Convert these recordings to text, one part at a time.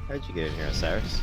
How'd you get in here, Osiris?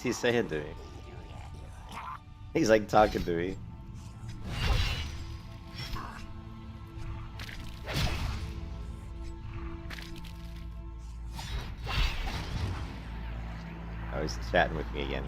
What's he saying to me? He's like talking to me. Oh, he's chatting with me again.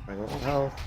I don't want health.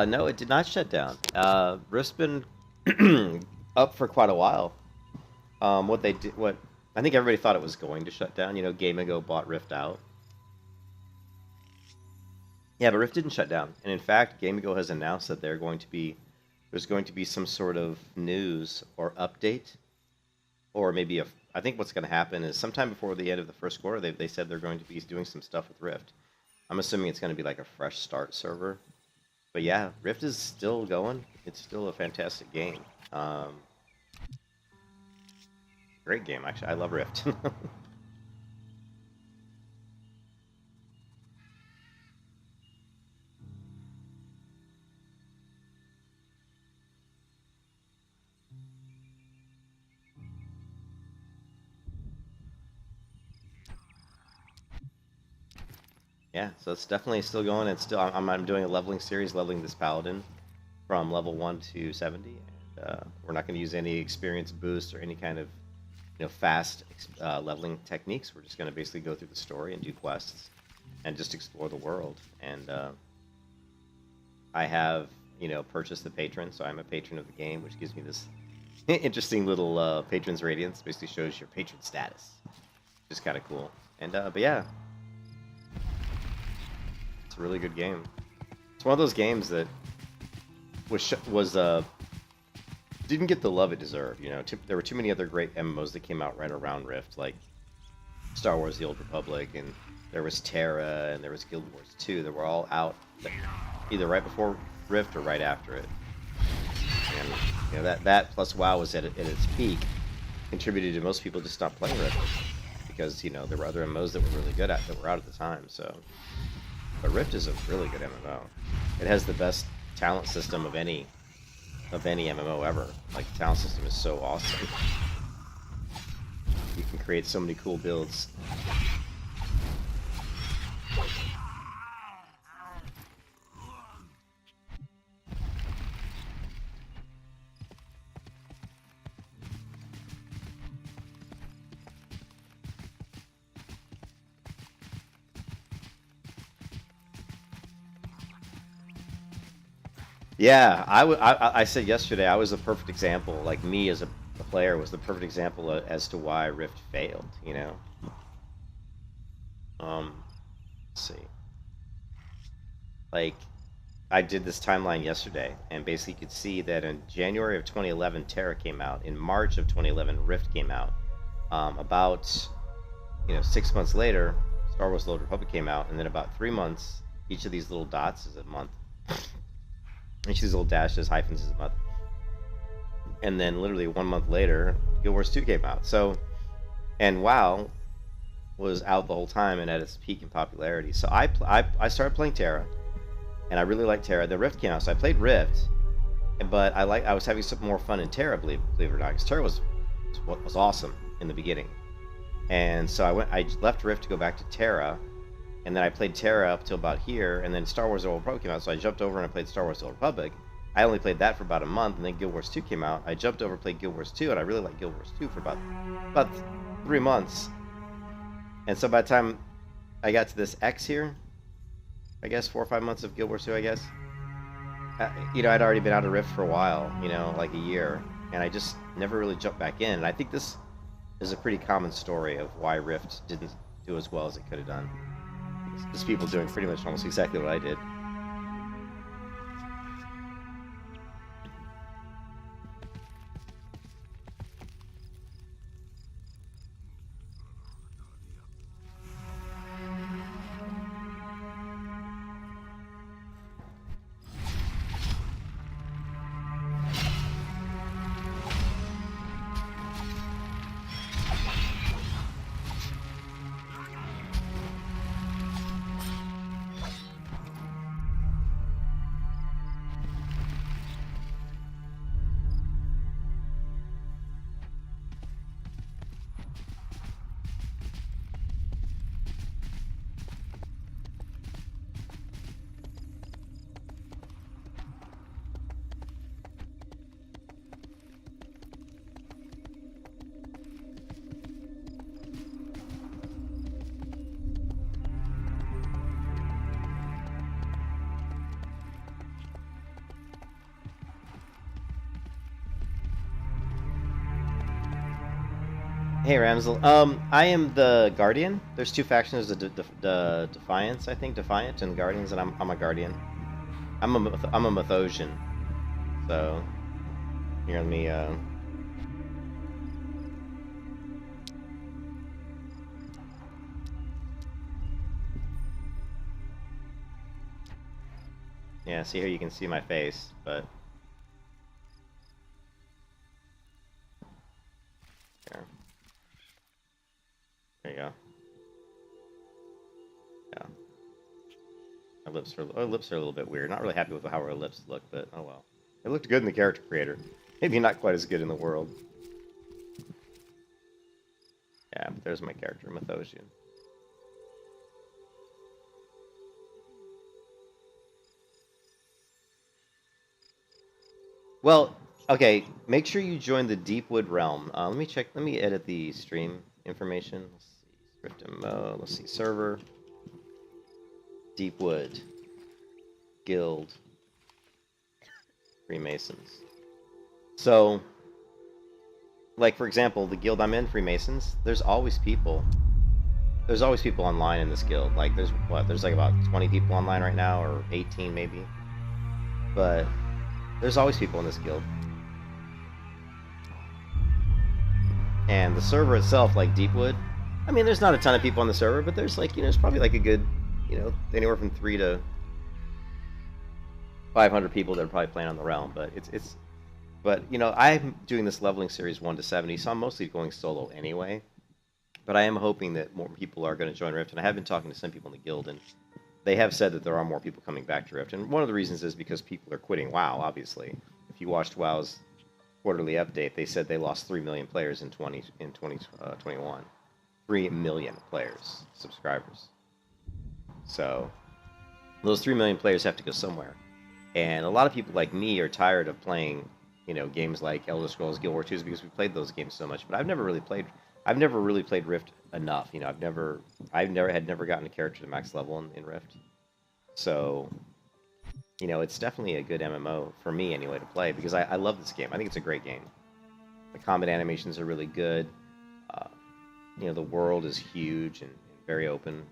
No, it did not shut down. Rift's been up for quite a while. What they did, what I think everybody thought it was going to shut down. You know, Gamigo bought Rift out. Yeah, but Rift didn't shut down. And in fact, Gamigo has announced that there's going to be some sort of news or update, or maybe I think what's going to happen is sometime before the end of the first quarter, they said they're going to be doing some stuff with Rift. I'm assuming it's going to be like a fresh start server. But yeah, Rift is still going. It's still a fantastic game. Great game, actually. I love Rift. Yeah, so it's definitely still going. It's still I'm doing a leveling series, leveling this Paladin from level 1 to 70. And, we're not going to use any experience boost or any kind of fast leveling techniques. We're just going to basically go through the story and do quests and just explore the world. And I have purchased the patron, so I'm a patron of the game, which gives me this interesting little patron's radiance. Basically shows your patron status, which is kind of cool. And but yeah. It's a really good game. It's one of those games that didn't get the love it deserved. There were too many other great MMOs that came out right around Rift, like Star Wars: The Old Republic, and there was Terra, and there was Guild Wars 2. That were all out either right before Rift or right after it. And that plus WoW was at its peak, contributed to most people just not playing Rift because there were other MMOs that were really good that were out at the time. So. But Rift is a really good MMO. It has the best talent system of any MMO ever. Like, the talent system is so awesome. You can create so many cool builds. Yeah, I said yesterday I was a perfect example. Like, me as a player was the perfect example as to why Rift failed. Let's see. Like, I did this timeline yesterday, and basically you could see that in January of 2011, Terra came out. In March of 2011, Rift came out. About 6 months later, Star Wars: The Old Republic came out, and then about 3 months, each of these little dots is a month. Each of these little dashes, hyphens is a month. And then literally 1 month later, Guild Wars 2 came out. So And WoW was out the whole time and at its peak in popularity. So I started playing Terra, and I really liked Terra. The Rift came out, so I played Rift, but I was having some more fun in Terra, believe it or not, because Terra was awesome in the beginning. And so I left Rift to go back to Terra, and then I played Terra up till about here, and then Star Wars The Old Republic came out, so I jumped over and I played Star Wars The Old Republic. I only played that for about a month, and then Guild Wars 2 came out. I jumped over and played Guild Wars 2, and I really liked Guild Wars 2 for about 3 months. And so by the time I got to this X here, I guess 4 or 5 months of Guild Wars 2, I guess, you know, I'd already been out of Rift for a while, you know, like a year, and I just never really jumped back in. And I think this is a pretty common story of why Rift didn't do as well as it could have done. There's people doing pretty much almost exactly what I did. Hey Ramsel, I am the Guardian. There's two factions, the Defiance, I think, Defiant and Guardians, and I'm a Guardian. I'm a Mythosian. So, here, let me, yeah, see here you can see my face, but... Here. There you go. Yeah. My lips are a little bit weird. Not really happy with how our lips look, but oh well. It looked good in the character creator. Maybe not quite as good in the world. Yeah, but there's my character, Mythosian. Well, okay, make sure you join the Deepwood realm. Let me check, let me edit the stream information. Let's see, RIFT MMO, let's see, server, Deepwood, guild, Freemasons. So, like for example, the guild I'm in, Freemasons, there's always people. There's always people online in this guild. Like there's like about 20 people online right now, or 18 maybe. But there's always people in this guild. And the server itself, like Deepwood, I mean, there's not a ton of people on the server, but there's like, you know, there's probably like a good, you know, anywhere from 300 to 500 people that are probably playing on the realm. But but you know, I'm doing this leveling series 1 to 70, so I'm mostly going solo anyway. But I am hoping that more people are going to join Rift, and I have been talking to some people in the guild, and they have said that there are more people coming back to Rift. And one of the reasons is because people are quitting WoW, obviously. If you watched WoW's quarterly update, they said they lost 3 million players in 2021. 3 million players, subscribers. So those 3 million players have to go somewhere. And a lot of people like me are tired of playing, you know, games like Elder Scrolls Guild Wars 2 because we played those games so much. But I've never really played Rift enough. You know, I've never gotten a character to max level in Rift. So, you know, it's definitely a good MMO for me anyway to play because I love this game. I think it's a great game. The combat animations are really good. You know, the world is huge and very open.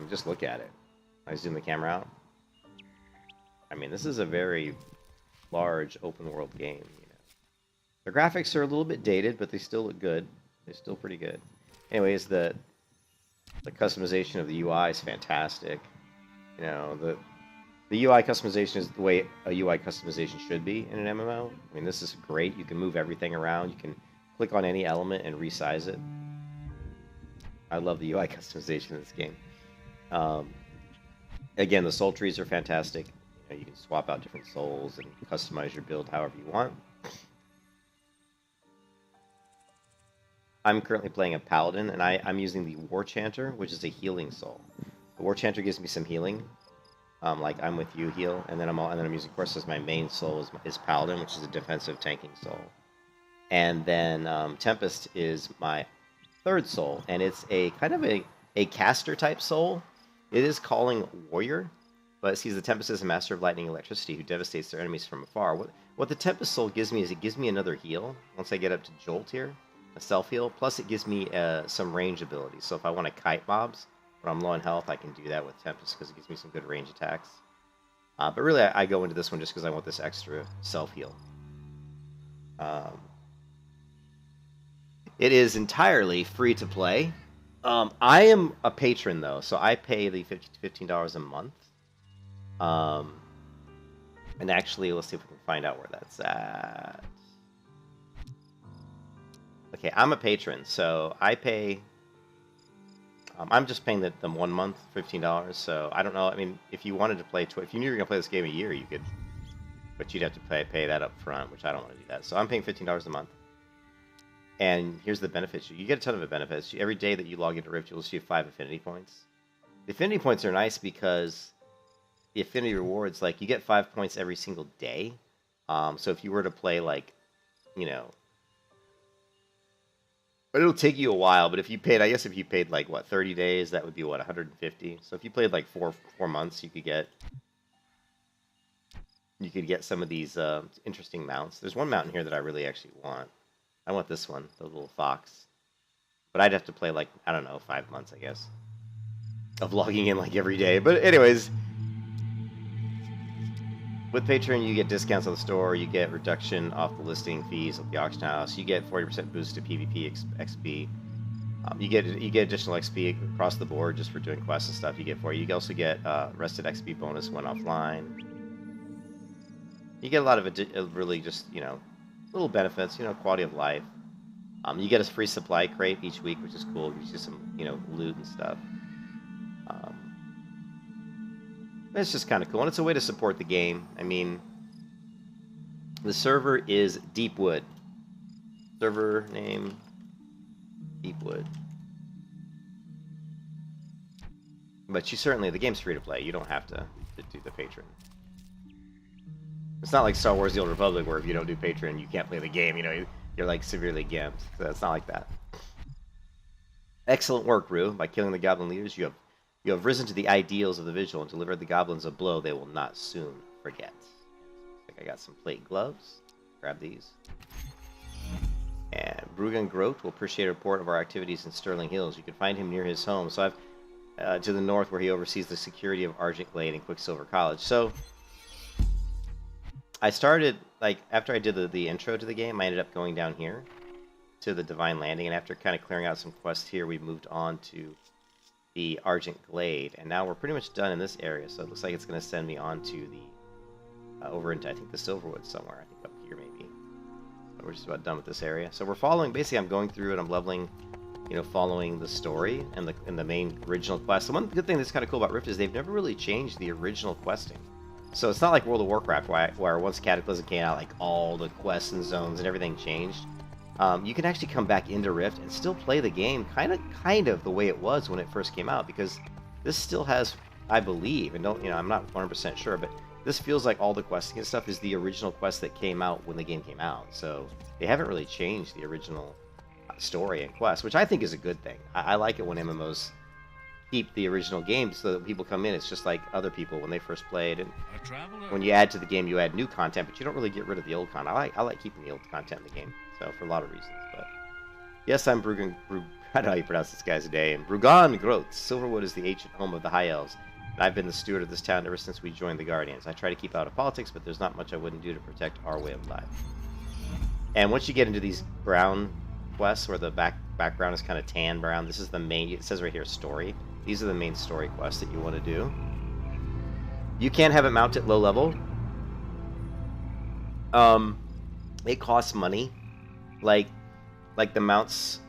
Just look at it. I zoom the camera out. I mean, this is a very large open world game. You know, the graphics are a little bit dated, but they still look good. They're still pretty good. Anyways, the customization of the UI is fantastic. You know, the UI customization is the way a UI customization should be in an MMO. I mean, this is great. You can move everything around. You can click on any element and resize it. I love the UI customization in this game. Um, Again, the soul trees are fantastic. You know, you can swap out different souls and customize your build however you want. I'm currently playing a Paladin, and I'm using the War Chanter, which is a healing soul. The War Chanter gives me some healing, like I'm with you heal, and then I'm using, of course, as my main soul is Paladin, which is a defensive tanking soul, and then Tempest is my third soul, and it's a kind of a caster type soul. It is calling warrior, but it sees the Tempest is a master of lightning and electricity who devastates their enemies from afar. What the Tempest soul gives me is it gives me another heal once I get up to Jolt here, a self heal. Plus it gives me some range abilities. So if I want to kite mobs when I'm low on health, I can do that with Tempest because it gives me some good range attacks. But really, I go into this one just because I want this extra self heal. It is entirely free to play. I am a patron though, so I pay the $15 a month. And actually, let's see if we can find out where that's at. Okay, I'm a patron, so I pay. I'm just paying them 1 month, $15. So I don't know. I mean, if you wanted to play, if you knew you were gonna play this game a year, you could, but you'd have to pay that up front, which I don't want to do that. So I'm paying $15 a month. And here's the benefits. You get a ton of benefits. Every day that you log into Rift, you'll receive 5 affinity points. The affinity points are nice because the affinity rewards, like, you get 5 points every single day. So if you were to play, like, you know, but it'll take you a while. But if you paid, I guess if you paid, like, what, 30 days, that would be, what, 150? So if you played, like, four months, you could get some of these interesting mounts. There's one mount in here that I really actually want. I want this one, the little fox. But I'd have to play, like, I don't know, 5 months, I guess, of logging in, like, every day. But anyways, with Patreon, you get discounts on the store, you get reduction off the listing fees of the auction house, you get 40% boost to PvP XP. You get additional XP across the board just for doing quests and stuff. You also get rested XP bonus when offline. You get a lot of really just, you know, little benefits, you know, quality of life. You get a free supply crate each week, which is cool. Gives you some, you know, loot and stuff. It's just kind of cool, and it's a way to support the game. I mean, the server is Deepwood. Server name, Deepwood. But the game's free to play. You don't have to do the patron. It's not like Star Wars The Old Republic, where if you don't do Patreon, you can't play the game. You know, you're like severely gimped. So it's not like that. Excellent work, Rue. By killing the goblin leaders, you have risen to the ideals of the vigil and delivered the goblins a blow they will not soon forget. I think I got some plate gloves. Grab these. And Brugan Grote will appreciate a report of our activities in Sterling Hills. You can find him near his home. So I've to the north, where he oversees the security of Argent Glade and Quicksilver College. So I started, like, after I did the intro to the game, I ended up going down here to the Divine Landing, and after kind of clearing out some quests here, we moved on to the Argent Glade, and now we're pretty much done in this area, so it looks like it's going to send me on to the, over into, I think, the Silverwood somewhere, I think up here maybe. So we're just about done with this area. So we're following, basically I'm going through and I'm leveling, you know, following the story and the main original quest. The one good thing that's kind of cool about Rift is they've never really changed the original questing. So it's not like World of Warcraft, where once Cataclysm came out, like, all the quests and zones and everything changed. You can actually come back into Rift and still play the game kind of the way it was when it first came out, because this still has, I believe, and don't, you know, I'm not 100% sure, but this feels like all the questing and stuff is the original quest that came out when the game came out. So they haven't really changed the original story and quest, which I think is a good thing. I like it when MMOs keep the original game so that people come in. It's just like other people when they first played, and when you add to the game, you add new content, but you don't really get rid of the old content. I like keeping the old content in the game, so for a lot of reasons. But yes, I'm I don't know how you pronounce this guy's name. Brugan Groth. Silverwood is the ancient home of the High Elves, and I've been the steward of this town ever since we joined the Guardians. I try to keep out of politics, but there's not much I wouldn't do to protect our way of life. And once you get into these brown quests, where the background is kind of tan brown, this is the main, it says right here, story. These are the main story quests that you want to do. You can have it mount at low level. It costs money. Like the mounts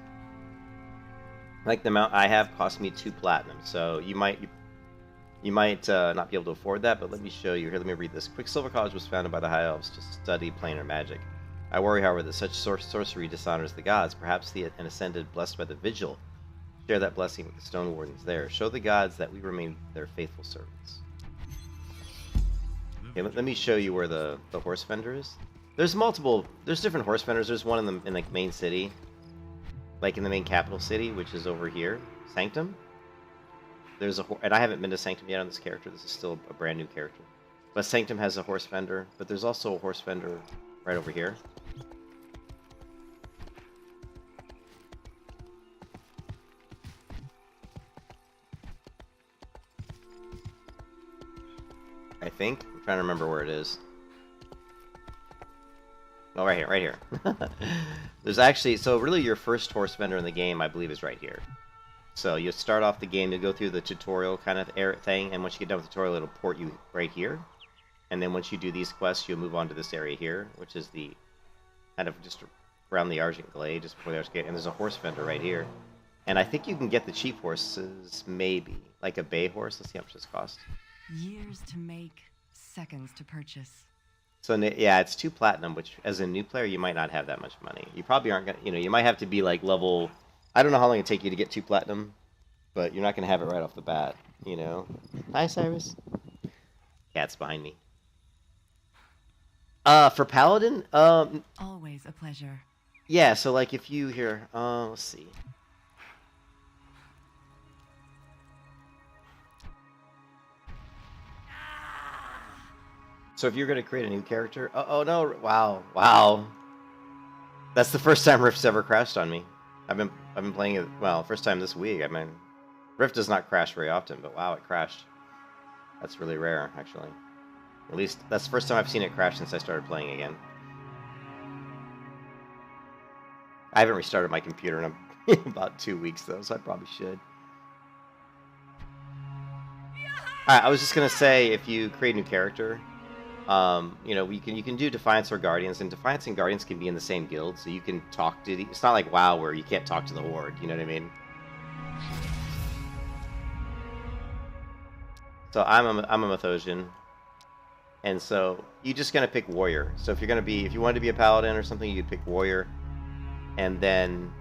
Like the amount I have cost me 2 platinum, so you might not be able to afford that, but let me show you. Here, let me read this. Quicksilver College was founded by the High Elves to study planar magic. I worry, however, that such sorcery dishonors the gods. Perhaps an ascended, blessed by the Vigil, share that blessing with the Stone Wardens there. Show the gods that we remain their faithful servants. Okay, let me show you where the horse vendor is. There's different horse vendors. There's one in the main city, like in the main capital city, which is over here, Sanctum. And I haven't been to Sanctum yet on this character. This is still a brand new character. But Sanctum has a horse vendor, but there's also a horse vendor right over here. I think. I'm trying to remember where it is. Oh, right here. There's actually, so really your first horse vendor in the game, I believe, is right here. So you start off the game, you go through the tutorial kind of thing, and once you get done with the tutorial, it'll port you right here. And then once you do these quests, you'll move on to this area here, which is the kind of just around the Argent Glade, just before the Argent Glade. And there's a horse vendor right here. And I think you can get the cheap horses, maybe. Like a bay horse. Let's see how much this costs. Years to make, seconds to purchase. So yeah, it's 2 platinum, which as a new player, you might not have that much money. You probably aren't gonna, you might have to be like level, I don't know how long it'd take you to get 2 platinum, but you're not gonna have it right off the bat, Hi, Cyrus. Cat's behind me. For Paladin, always a pleasure. Yeah, so like if you here, let's see. So if you're going to create a new character... Oh, no. Wow. That's the first time Rift's ever crashed on me. I've been playing it... Well, first time this week. I mean, Rift does not crash very often, but wow, it crashed. That's really rare, actually. At least, that's the first time I've seen it crash since I started playing again. I haven't restarted my computer in about 2 weeks, though, so I probably should. Alright, I was just going to say, if you create a new character... you can do Defiance or Guardians, and Defiance and Guardians can be in the same guild, so you can talk to it's not like WoW where you can't talk to the Horde, you know what I mean? So I'm a Mythosian, and so you're just gonna pick Warrior. So if you wanted to be a Paladin or something, you could pick Warrior, and then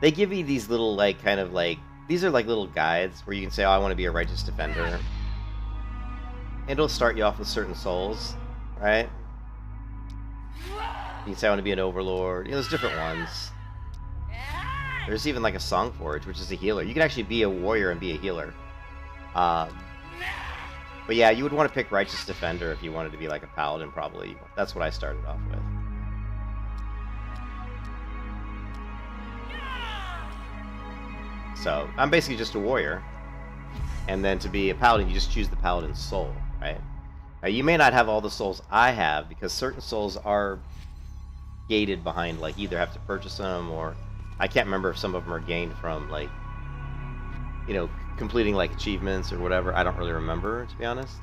they give you these little these are like little guides where you can say, oh, I want to be a Righteous Defender. And it'll start you off with certain souls, right? You can say I want to be an Overlord. There's different ones. There's even like a Songforge, which is a healer. You can actually be a warrior and be a healer. But yeah, you would want to pick Righteous Defender if you wanted to be like a Paladin, probably. That's what I started off with. So, I'm basically just a warrior. And then to be a Paladin, you just choose the Paladin's soul, right? Now, you may not have all the souls I have, because certain souls are gated behind, like, either have to purchase them, or I can't remember if some of them are gained from, like, completing, like, achievements or whatever. I don't really remember, to be honest.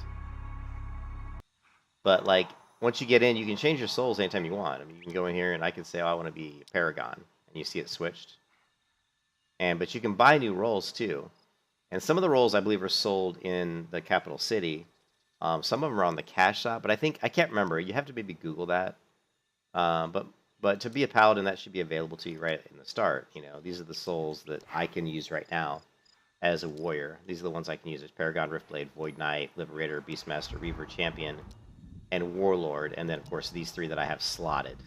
But, like, once you get in, you can change your souls anytime you want. I mean, you can go in here, and I can say, oh, I want to be a Paragon, and you see it switched. But you can buy new roles, too. And some of the roles, I believe, are sold in the capital city. Some of them are on the cash shop, but I can't remember. You have to maybe Google that. But to be a Paladin, that should be available to you right in the start. These are the souls that I can use right now as a warrior. These are the ones I can use as Paragon, Riftblade, Void Knight, Liberator, Beastmaster, Reaver, Champion, and Warlord. And then, of course, these 3 that I have slotted.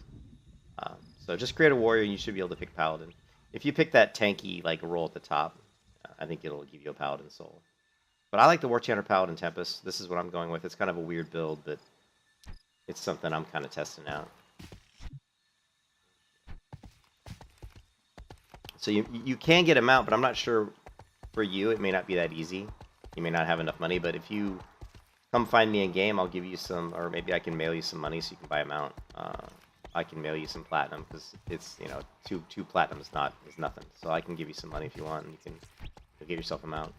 So just create a warrior, and you should be able to pick Paladin. If you pick that tanky, like, role at the top, I think it'll give you a Paladin soul. But I like the War Chanter Paladin Tempest. This is what I'm going with. It's kind of a weird build, but it's something I'm kind of testing out. So you can get a mount, but I'm not sure for you. It may not be that easy. You may not have enough money, but if you come find me in game, I'll give you some, or maybe I can mail you some money so you can buy a mount. I can mail you some platinum, because it's, two platinum is nothing. So I can give you some money if you want, and you'll get yourself a mount.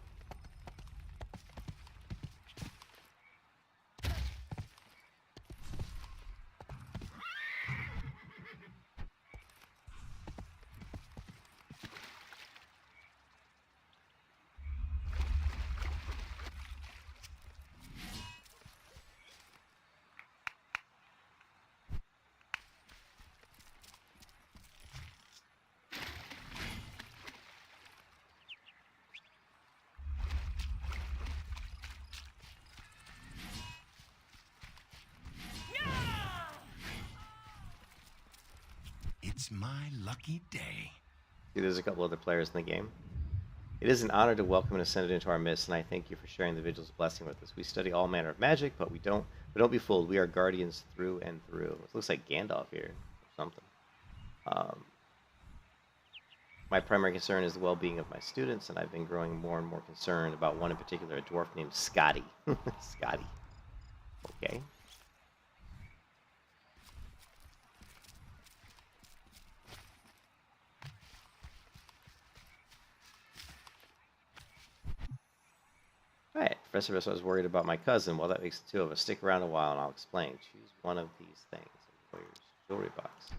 Today's my lucky day. See, there's a couple other players in the game. It is an honor to welcome an ascendant into our midst, and I thank you for sharing the Vigil's blessing with us. We study all manner of magic, but don't be fooled. We are guardians through and through. It looks like Gandalf here, or something. My primary concern is the well-being of my students, and I've been growing more and more concerned about one in particular, a dwarf named Scotty. Scotty. Okay. Alright, Professor Russo, I was worried about my cousin. Well, that makes the two of us. Stick around a while and I'll explain. Choose one of these things. Warrior's jewelry box.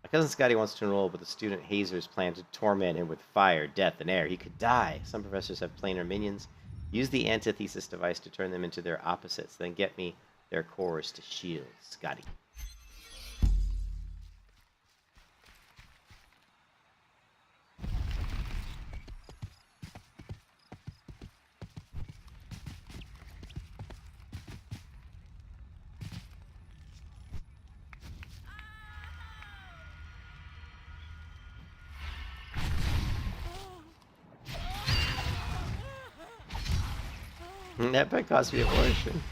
My cousin Scotty wants to enroll, but the student hazers plan to torment him with fire, death, and air. He could die. Some professors have planar minions. Use the antithesis device to turn them into their opposites. Then get me their cores to shield Scotty. That bet cost me a fortune.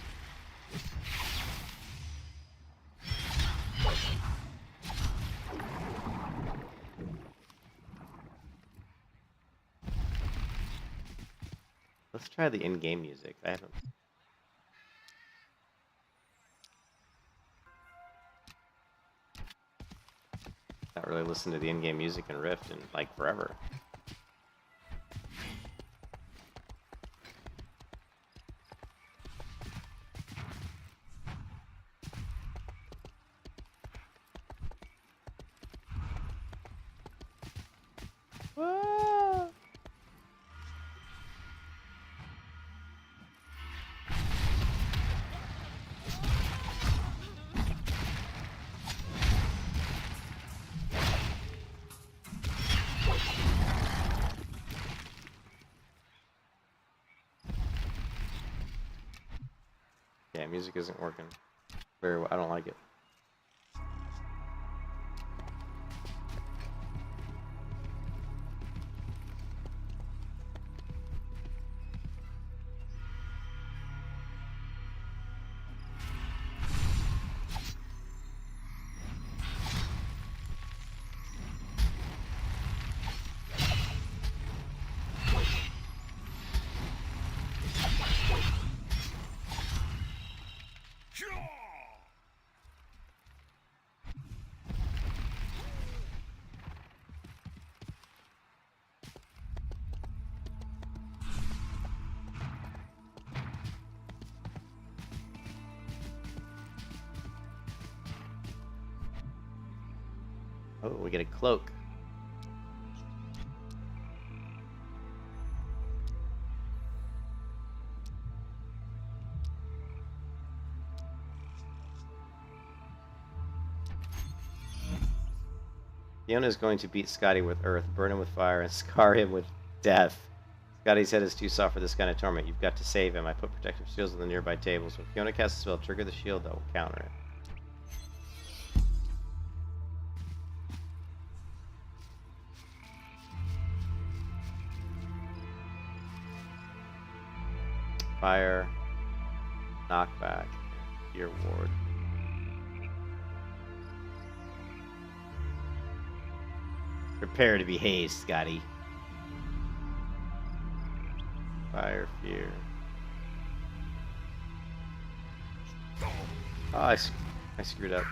Let's try the in-game music. I haven't. Not really listened to the in-game music in Rift in like forever. Yeah, music isn't working very well. I don't like it. Oh, we get a cloak. Fiona is going to beat Scotty with earth, burn him with fire, and scar him with death. Scotty's head is too soft for this kind of torment. You've got to save him. I put protective shields on the nearby tables. When Fiona casts a spell, trigger the shield that will counter it. Fire, knockback, fear ward. Prepare to be hazed, Scotty. Fire, fear. Oh, I screwed up.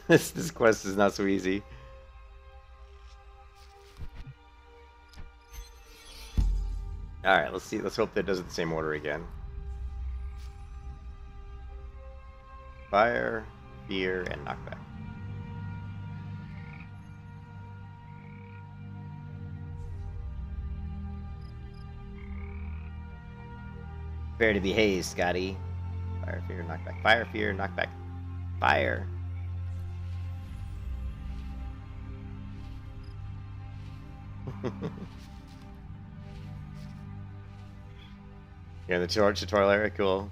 This quest is not so easy. Alright, let's see. Let's hope that does it the same order again. Fire, fear, and knockback. Prepare to be hazed, Scotty. Fire, fear, knockback. Fire, fear, knockback. Fire. Yeah, in the tutorial area, cool.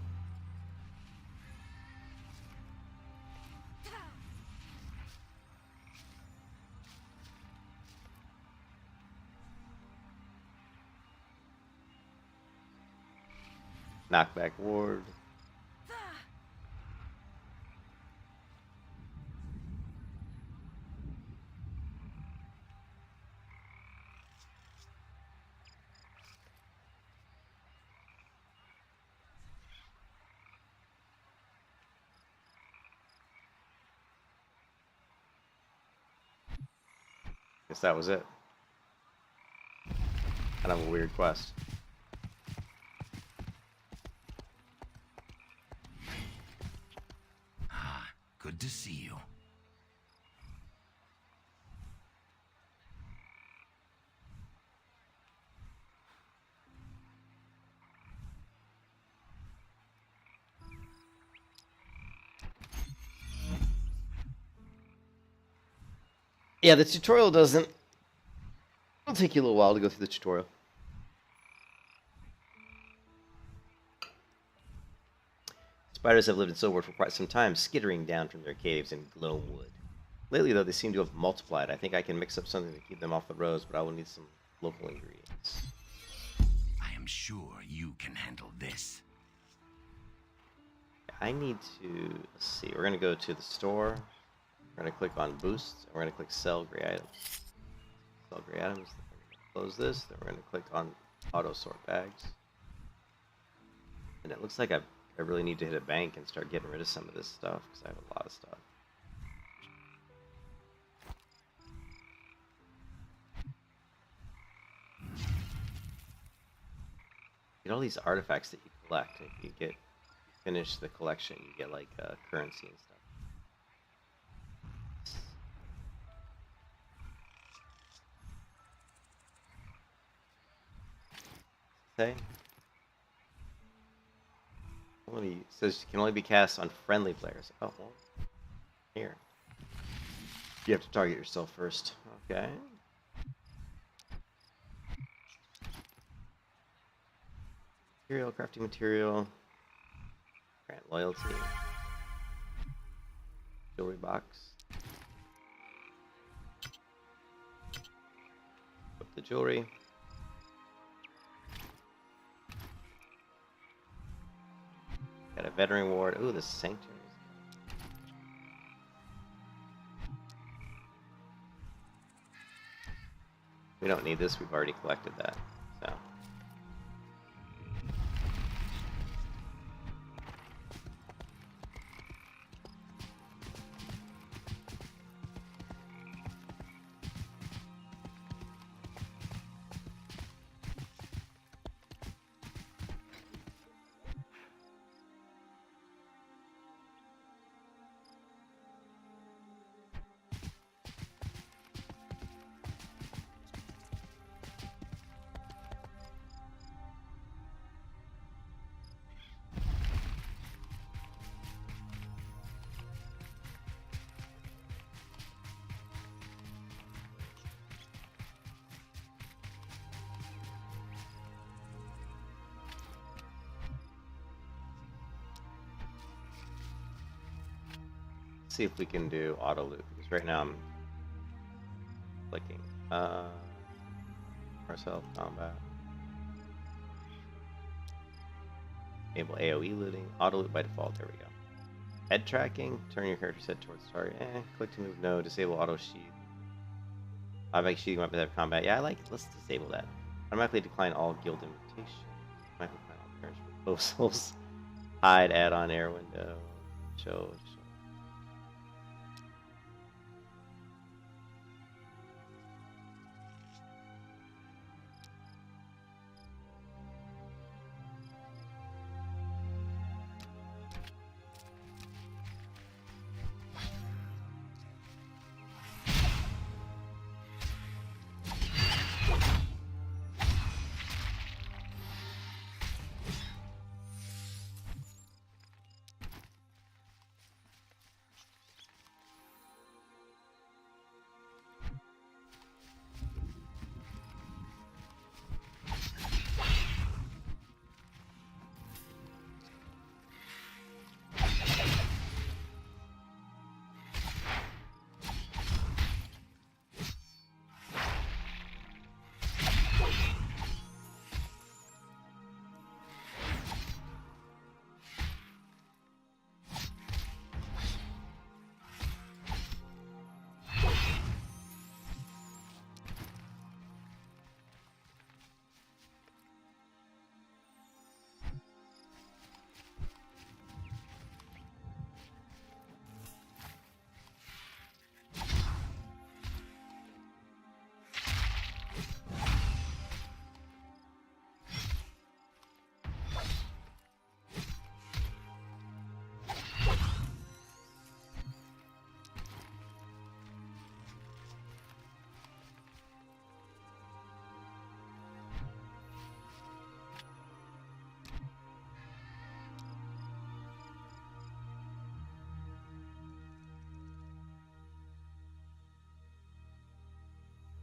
Knockback ward. Guess that was it. Kind of a weird quest. Ah, good to see you. Yeah, the tutorial doesn't... It'll take you a little while to go through the tutorial. Spiders have lived in Silverwood for quite some time, skittering down from their caves in Gloamwood. Lately, though, they seem to have multiplied. I think I can mix up something to keep them off the roads, but I will need some local ingredients. I am sure you can handle this. I need to... Let's see. We're going to go to the store. We're going to click on boosts, and we're going to click sell gray items. Sell gray items. Then we're going to close this. Then we're going to click on auto sort bags. And it looks like I really need to hit a bank and start getting rid of some of this stuff, because I have a lot of stuff. Get all these artifacts that you collect. If you finish the collection, you get like currency and stuff. Say? It says can only be cast on friendly players. Oh, well, here. You have to target yourself first. Okay. Material, crafting material. Grant loyalty. Jewelry box. Put the jewelry. Got a veteran ward. Ooh, the sanctuary. We don't need this. We've already collected that. So. See if we can do auto loot, because right now I'm clicking ourselves combat, enable AoE looting, auto loot by default. There we go. Head tracking, turn your character's head towards the target. Click to move. No. Disable auto sheath. Automatic sheathing weapons have combat. Yeah, I like. Let's disable that. Automatically decline all guild invitations. Automatically decline all appearance proposals. Hide add-on air window. Show.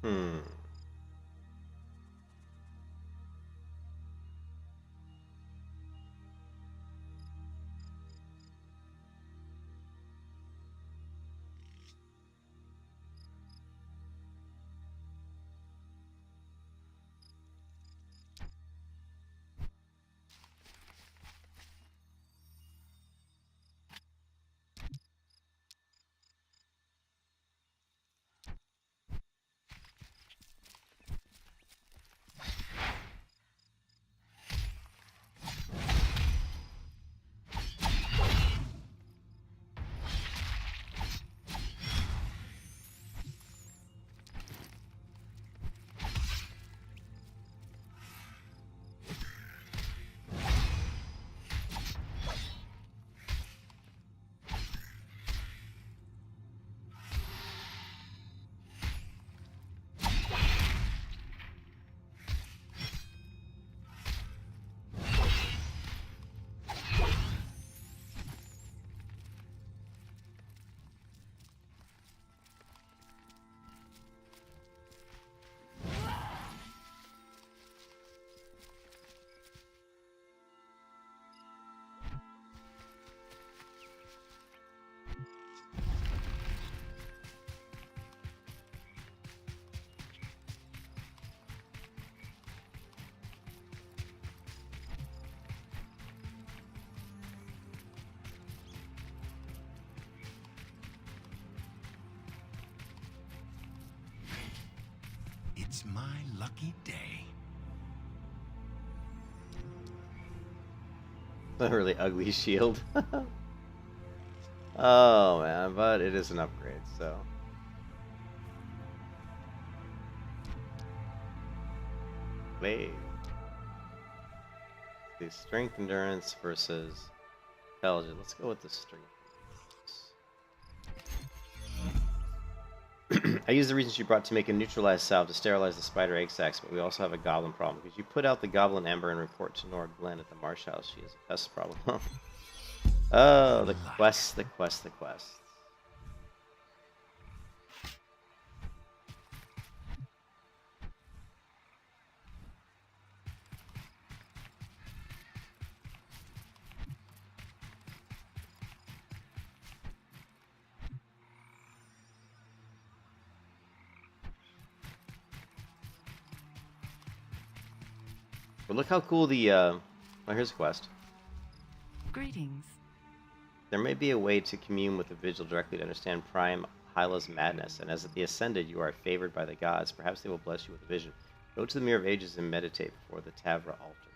Hmm. It's my lucky day. A really ugly shield. Oh man, but it is an upgrade, so. Wait. The strength endurance versus intelligence. Let's go with the strength. I used the reasons you brought to make a neutralized salve to sterilize the spider egg sacs, but we also have a goblin problem. Because you put out the goblin ember and report to Nora Glenn at the marsh house. She has a pest problem. Oh, the quest, the quest, the quest. But look how cool the, oh, here's a quest. Greetings. There may be a way to commune with the vigil directly to understand Prime Hyla's madness, and as the Ascended, you are favored by the gods. Perhaps they will bless you with a vision. Go to the Mirror of Ages and meditate before the Tavra altar.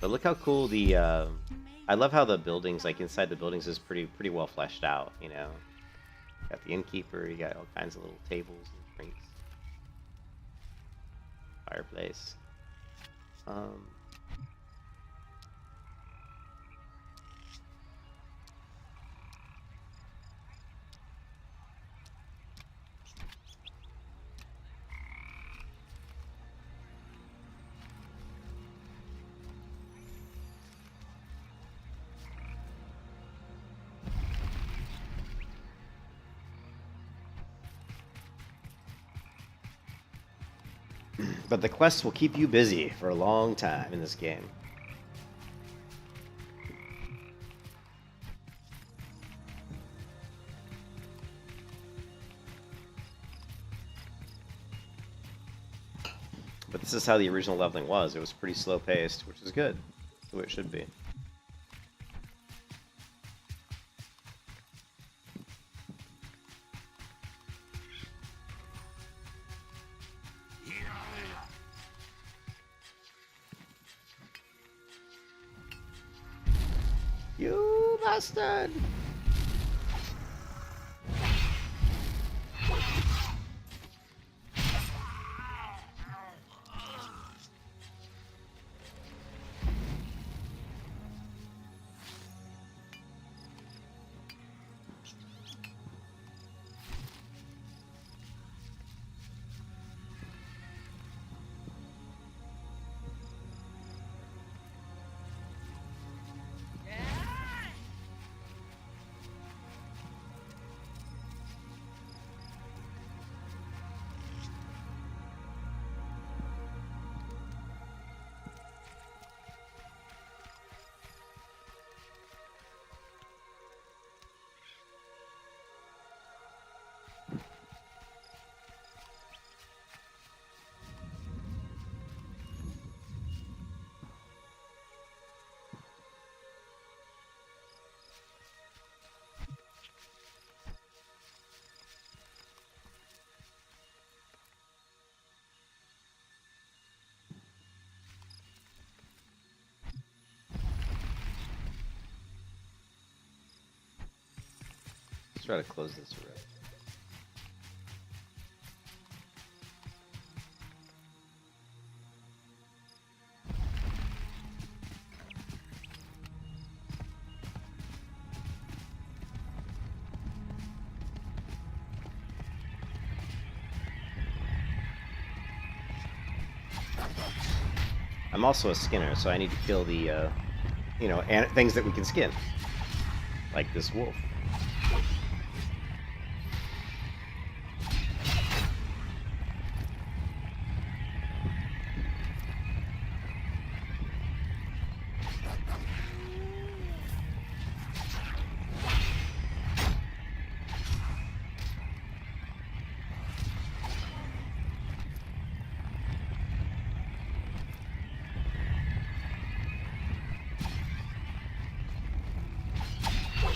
But look how cool the, I love how the buildings, like inside the buildings, is pretty well fleshed out, you know. You got the innkeeper, you got all kinds of little tables and drinks. Fireplace. But the quests will keep you busy for a long time in this game. But this is how the original leveling was. It was pretty slow paced, which is good. That's the way it should be. You bastard! Let's try to close this rift. I'm also a skinner, so I need to kill the, you know, things that we can skin. Like this wolf.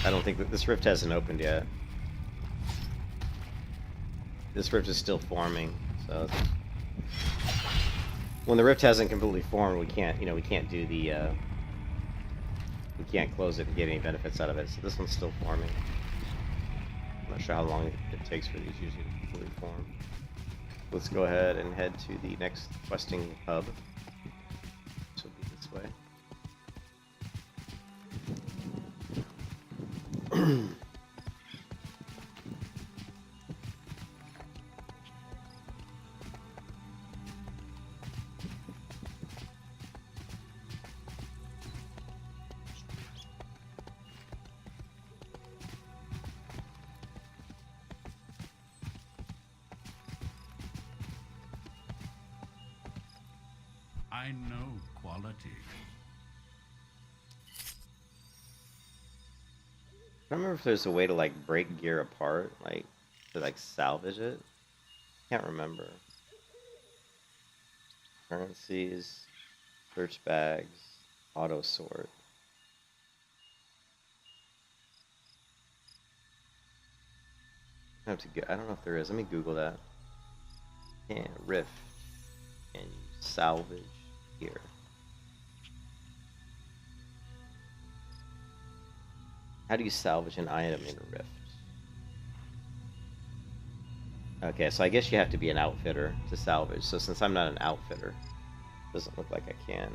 I don't think that this rift hasn't opened yet. This rift is still forming, so when the rift hasn't completely formed, we can't, you know, we can't do the, we can't close it and get any benefits out of it. So this one's still forming. I'm not sure how long it takes for these usually to completely form. Let's go ahead and head to the next questing hub. This will be this way. I know quality. I don't remember if there's a way to like break gear apart, like to like salvage it. Can't remember. Currencies, search bags, auto sort. I have to get. I don't know if there is. Let me Google that. Yeah, rift and salvage gear. How do you salvage an item in a rift? Okay, so I guess you have to be an outfitter to salvage. So since I'm not an outfitter, it doesn't look like I can.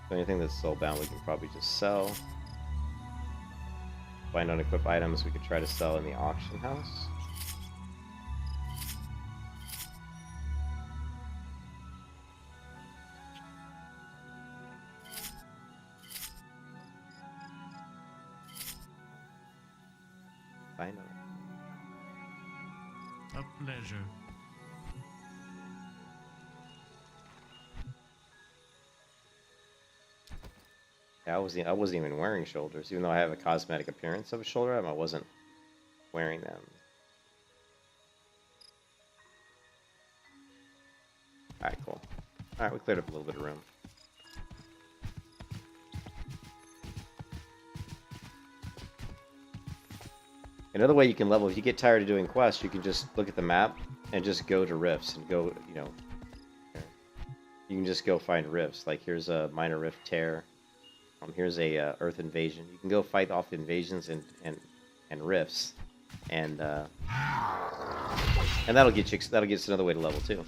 So anything that's soulbound we can probably just sell. Find unequipped items we could try to sell in the auction house. Find A pleasure. Yeah, I wasn't even wearing shoulders, even though I have a cosmetic appearance of a shoulder arm. I wasn't wearing them. All right, cool. All right, we cleared up a little bit of room. Another way you can level, if you get tired of doing quests, you can just look at the map and just go to rifts and go, you know, you can just go find rifts. Like here's a minor rift tear. Here's a Earth invasion. You can go fight off invasions and rifts, and that'll get us another way to level too.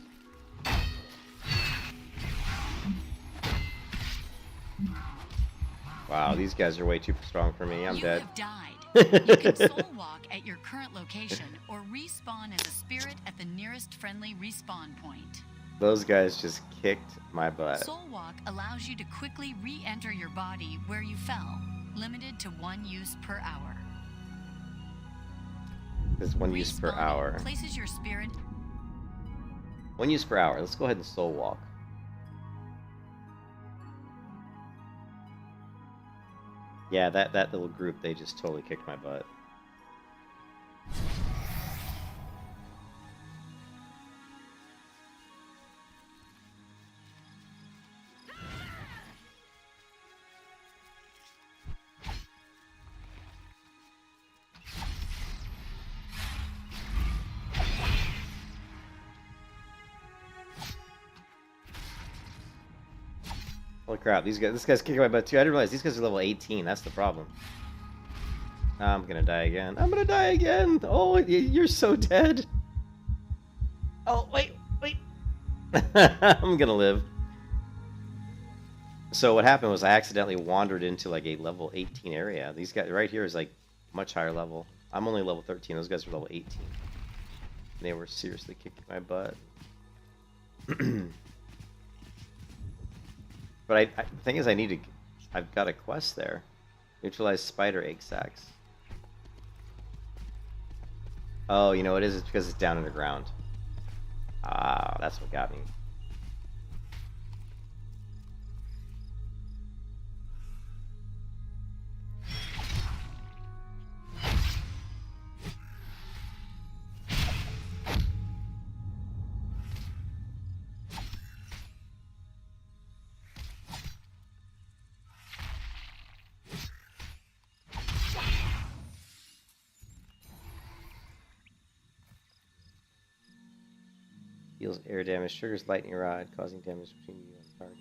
Wow, these guys are way too strong for me. I'm dead. You have died. You can soul walk at your current location or respawn as a spirit at the nearest friendly respawn point. Those guys just kicked my butt. Soul walk allows you to quickly re-enter your body where you fell, limited to 1 use per hour. There's 1 use per hour. Places your spirit. 1 use per hour. Let's go ahead and soul walk. Yeah, that little group, they just totally kicked my butt. Holy crap, this guy's kicking my butt too. I didn't realize these guys are level 18. That's the problem. I'm gonna die again. I'm gonna die again. Oh, you're so dead. Oh, wait. I'm gonna live. So what happened was I accidentally wandered into like a level 18 area. These guys right here is like much higher level. I'm only level 13. Those guys are level 18. And they were seriously kicking my butt. But the thing is, I've got a quest there. Neutralize spider egg sacs. Oh, you know what it is? It's because it's down underground. Ah, that's what got me. Deals air damage, triggers lightning rod, causing damage between you and target.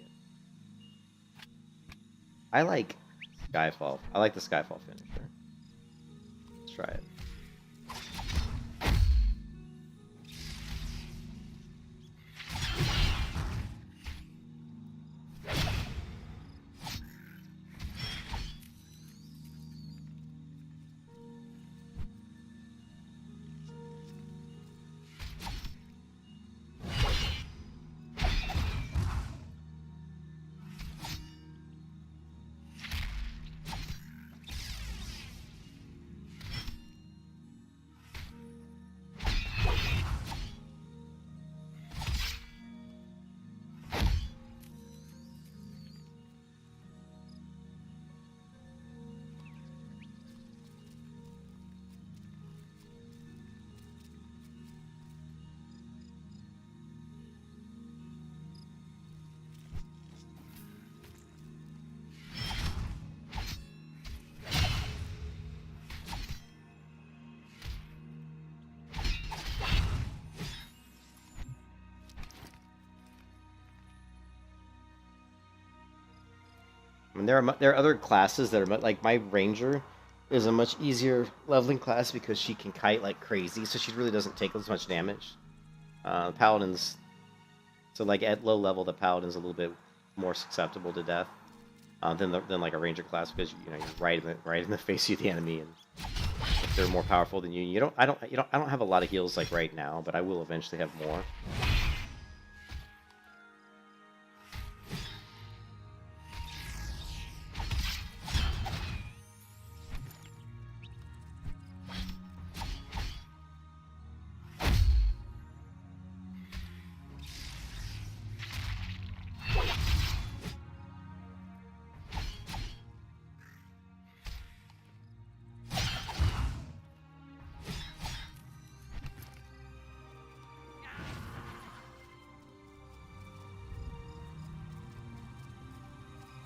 I like Skyfall. I like the Skyfall finisher. Let's try it. I mean, there are other classes that are like my ranger is a much easier leveling class because she can kite like crazy, so she really doesn't take as much damage. Paladins, so like at low level, the paladin's a little bit more susceptible to death than like a ranger class because you're right in the face of the enemy, and if they're more powerful than you. I don't have a lot of heals like right now, but I will eventually have more.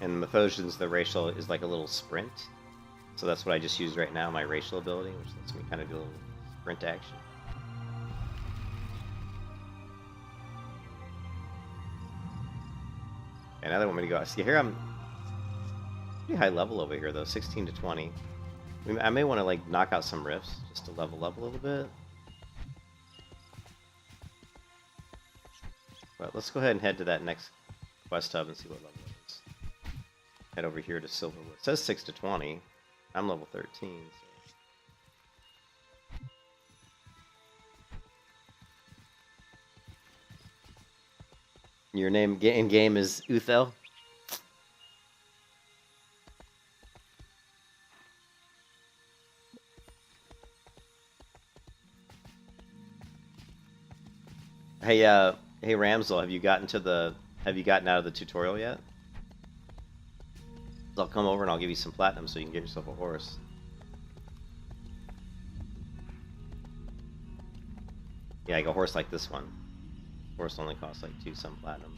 And Mythosians, the racial is like a little sprint. So that's what I just used right now, my racial ability, which lets me kind of do a little sprint action. And now they want me to go. See, here I'm pretty high level over here, though, 16 to 20. I may want to, like, knock out some rifts just to level up a little bit. But let's go ahead and head to that next quest hub and see what level it is. Head over here to Silverwood. It says 6 to 20. I'm level 13. So. Your name in game is Uthel. Hey, hey Ramsel, have you gotten out of the tutorial yet? I'll come over and I'll give you some platinum so you can get yourself a horse. Yeah, like a horse like this one. Horse only costs like 2 some platinum.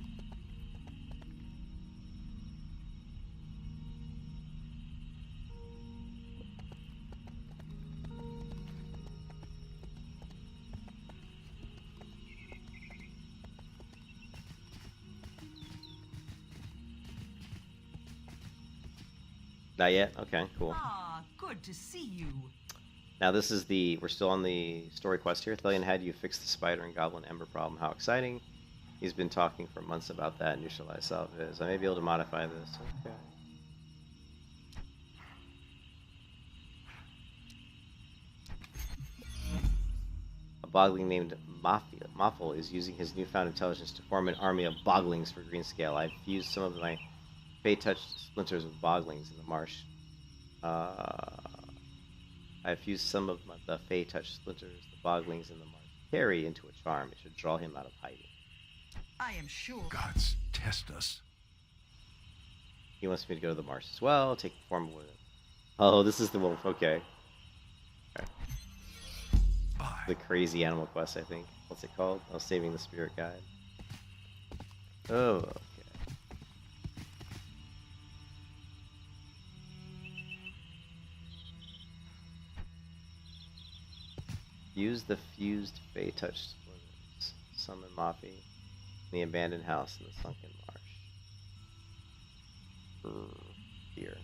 Not yet? Okay, cool. Ah, good to see you. Now this is we're still on the story quest here. Thelian had you fix the spider and goblin ember problem. How exciting. He's been talking for months about that. Neutralize salviz. I may be able to modify this. Okay. A bogling named Moffel is using his newfound intelligence to form an army of boglings for Greenscale. I've fused some of my Fey-touched splinters with boglings in the marsh. I've fused some of the Fey-touched splinters, the boglings in the marsh. Carry into a charm. It should draw him out of hiding. I am sure. Gods, test us. He wants me to go to the marsh as well. Take the form of it. Oh, this is the wolf. Okay. The crazy animal quest, I think. What's it called? Oh, saving the spirit guide. Oh, okay. Use the fused Fey-touched splinters. Summon Moppy in the abandoned house in the sunken marsh. Here.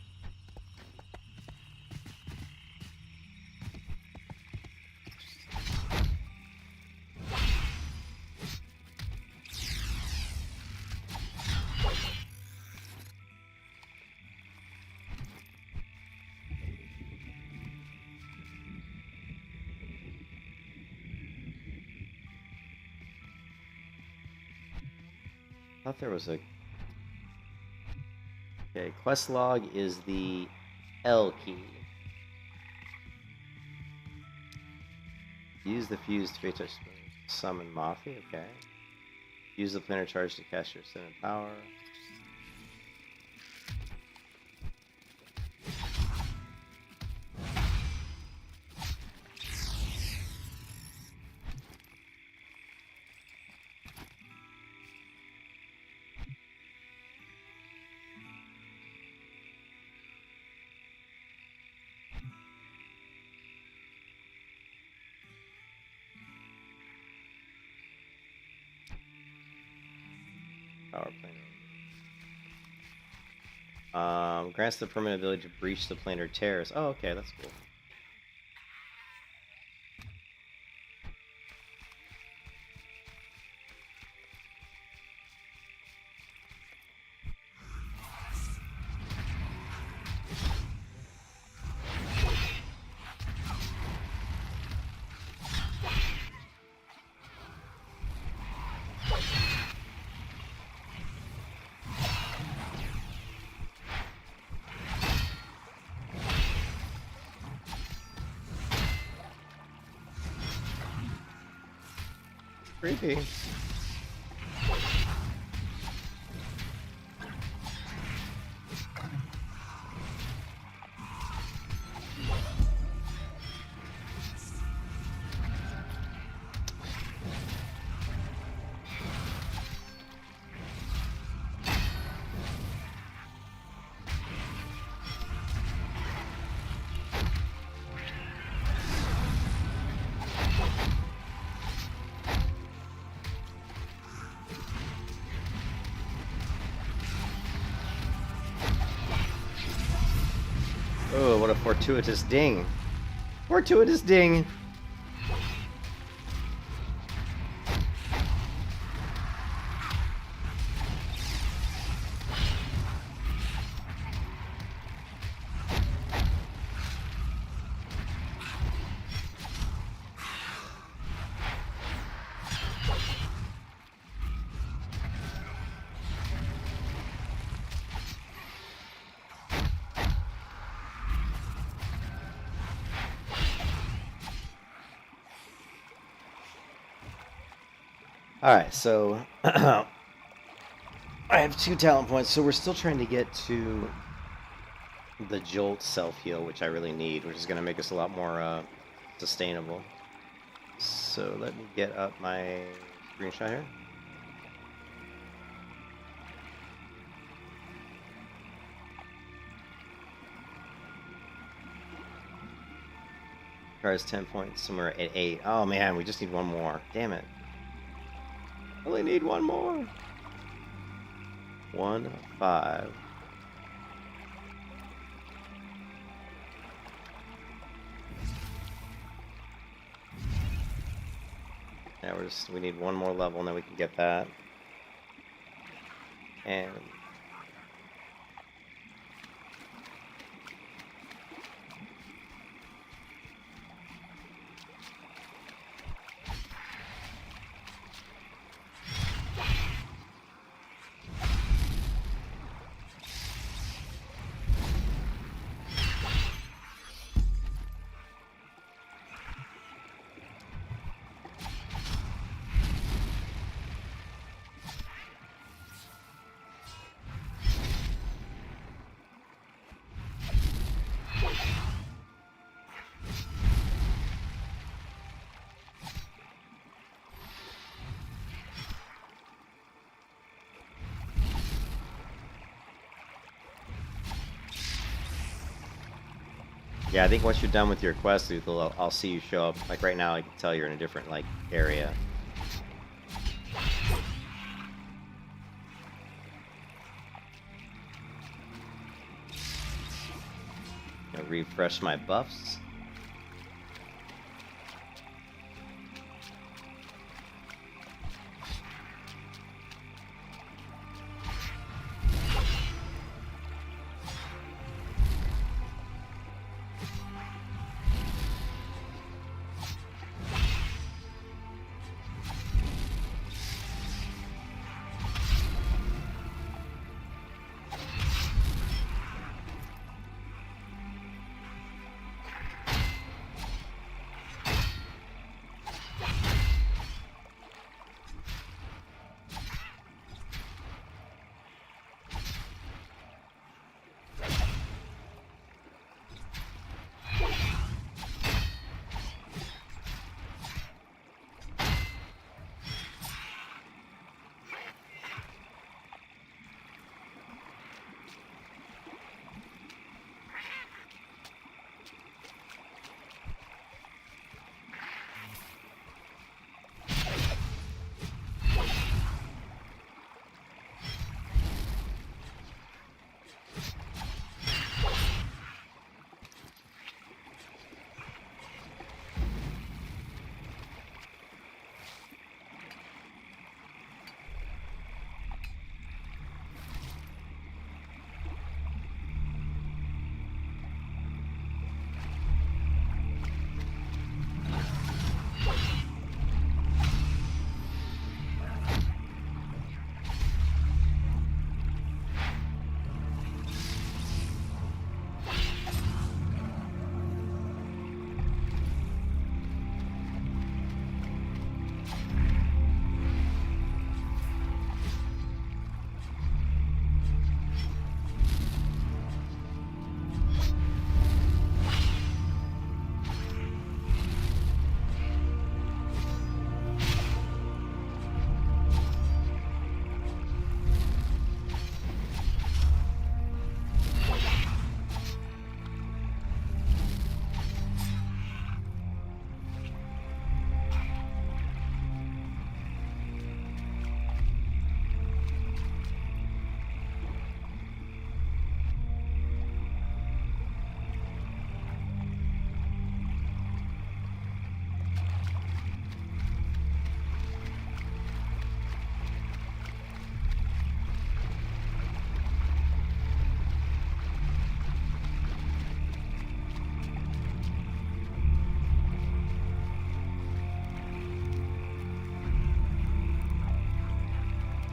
I thought there was a... Okay, quest log is the L key. Use the fused Fey-touched splinters to summon Moffy, okay. Use the planar charge to cast your ascendant power. Power planar. Grants the permanent ability to breach the planar tears. Oh, okay, that's cool. Creepy. Oh, what a fortuitous ding. Fortuitous ding. Alright, so I have 2 talent points, so we're still trying to get to the Jolt self-heal, which I really need, which is going to make us a lot more sustainable. So let me get up my screenshot here. Car's 10 points, somewhere at 8. Oh man, we just need one more. Damn it. Only need one more. 1, 5. Yeah, we need one more level and then we can get that. And yeah, I think once you're done with your quest, Uthal, I'll see you show up. Like right now, I can tell you're in a different like area. Gonna refresh my buffs.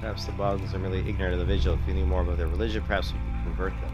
Perhaps the Boggs are merely ignorant of the vigil. If you knew more about their religion, perhaps we could convert them.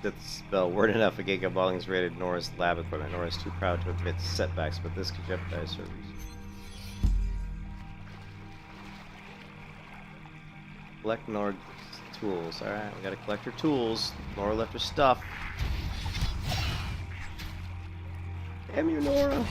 that the spell. Word enough, a Giga Balling's raided Nora's lab equipment. Nora's too proud to admit setbacks, but this could jeopardize her research. Collect Nora's tools. Alright, we gotta collect her tools. Nora left her stuff. Damn you, Nora!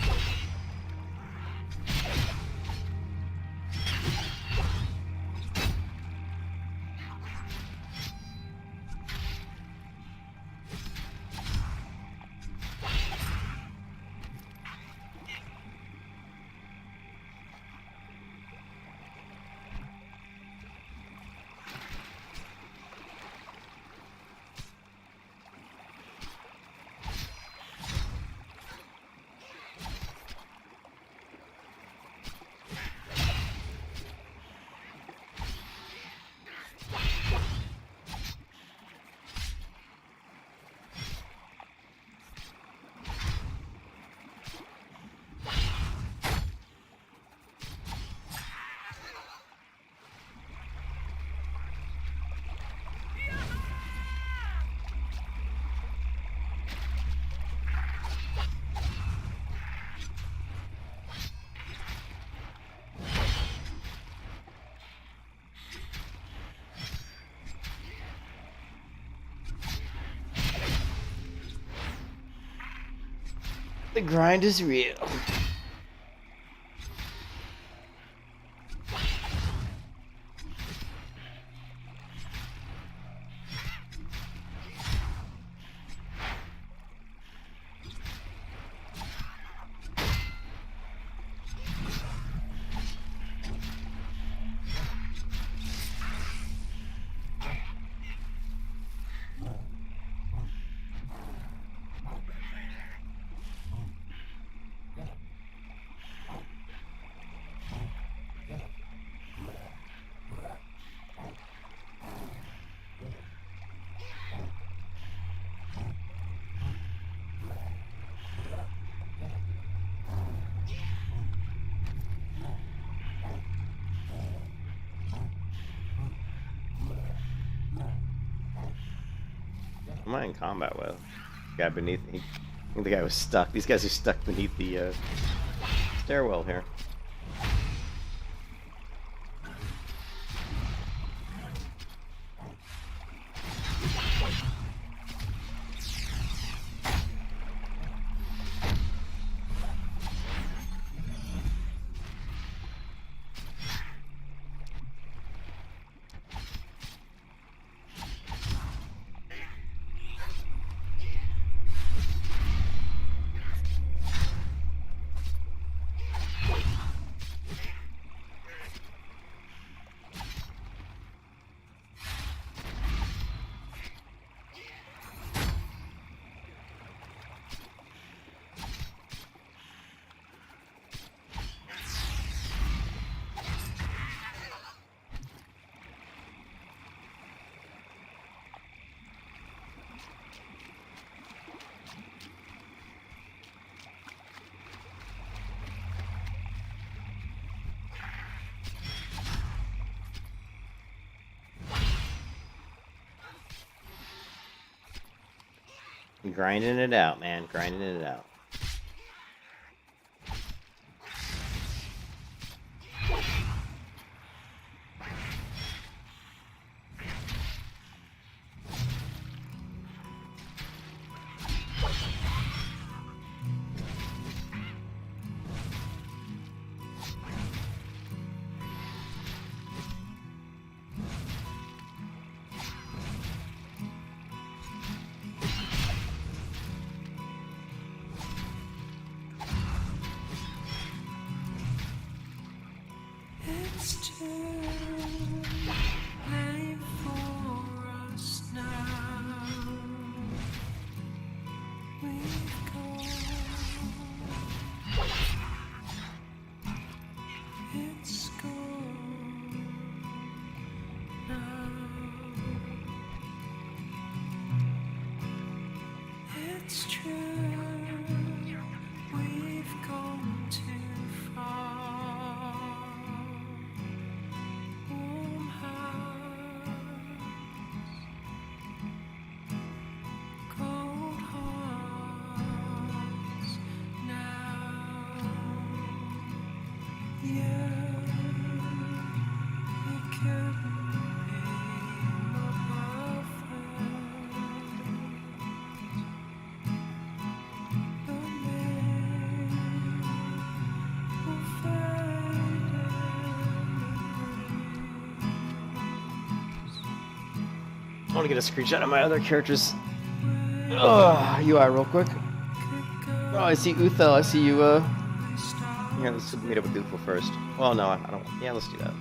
The grind is real. Am I in combat with? The guy beneath me. I think the guy was stuck. These guys are stuck beneath the stairwell here. Grinding it out, man. Grinding it out. I want to get a screenshot of my other characters' UI real quick. Oh, I see Uthel. I see you. Yeah, let's meet up with Uthel first. Well, no, I don't. Yeah, let's do that.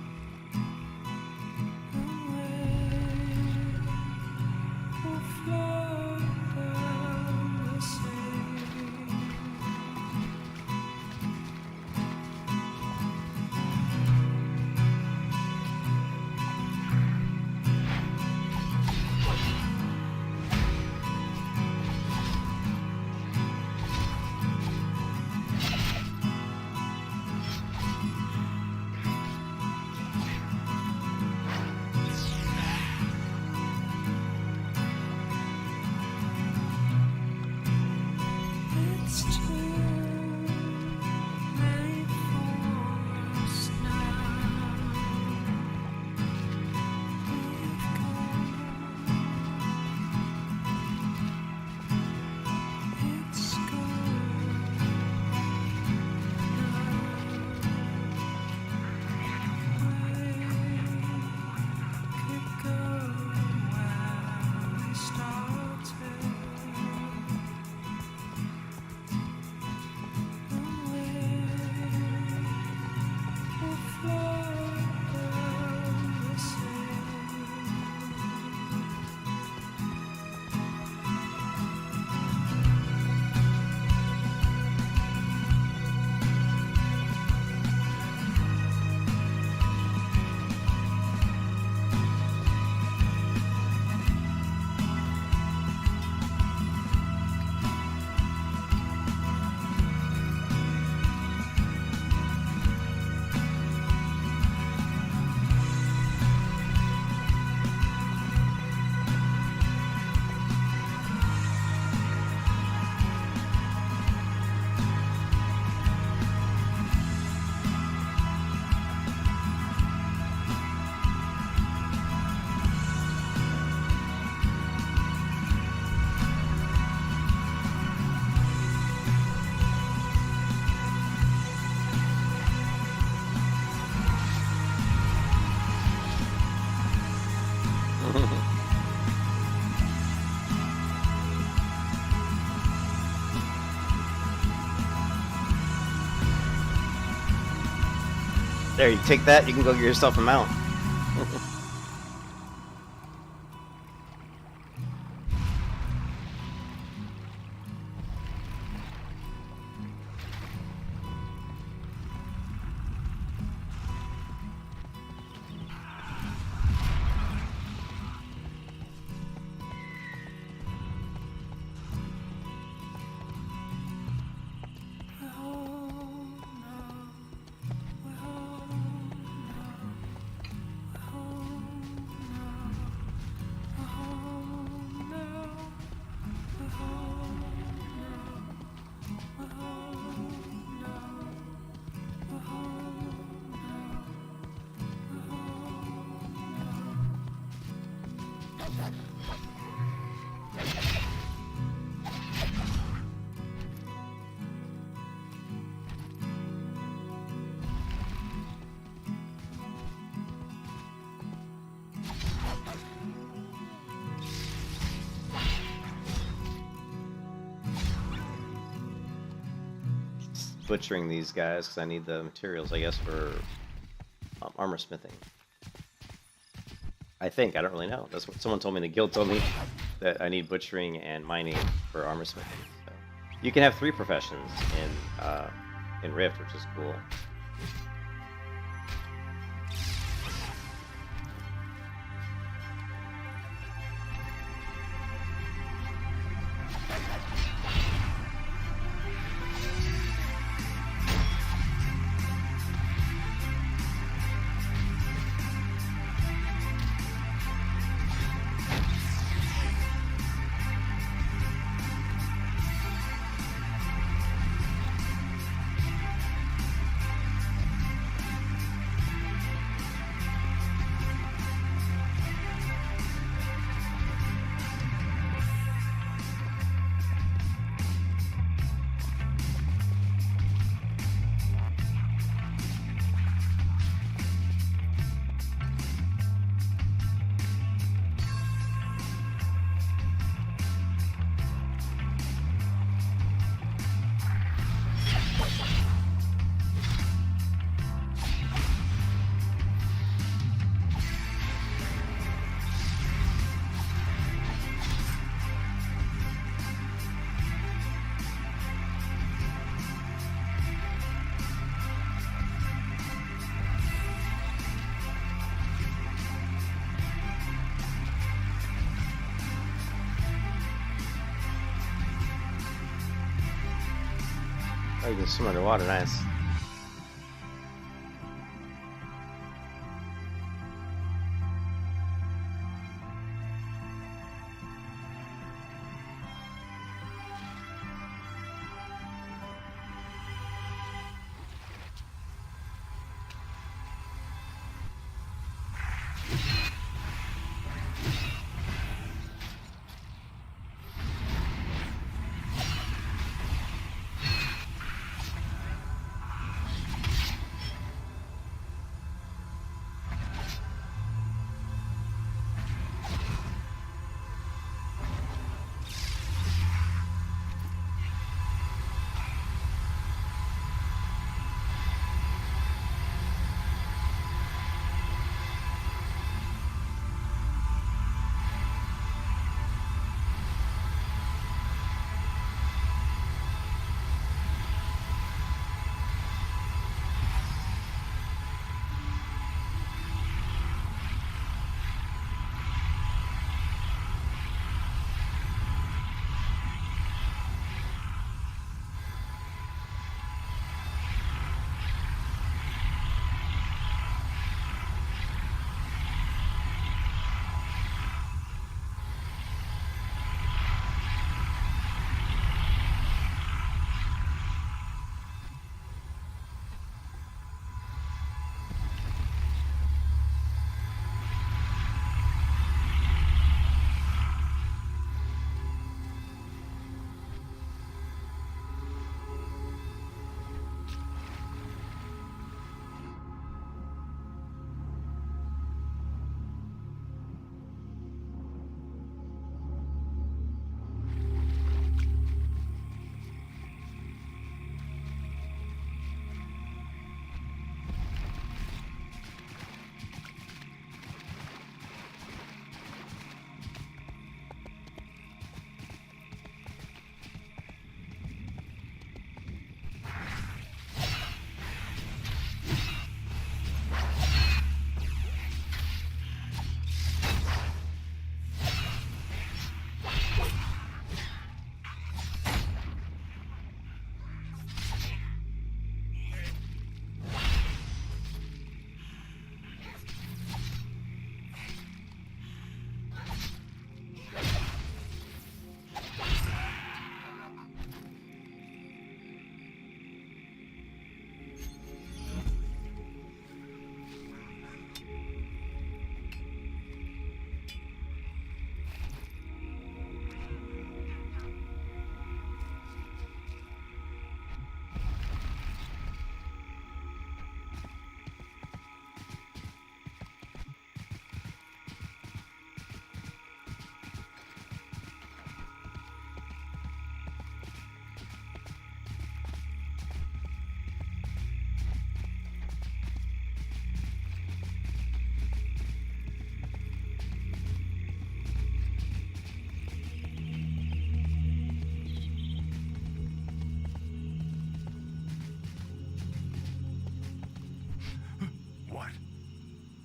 There, you take that, you can go get yourself a mount. Butchering these guys because I need the materials, I guess, for armor smithing. I think. I don't really know. That's what someone told me. The guild told me that I need butchering and mining for armor smithing. So you can have 3 professions in Rift, which is cool. Oh, you can swim underwater, nice.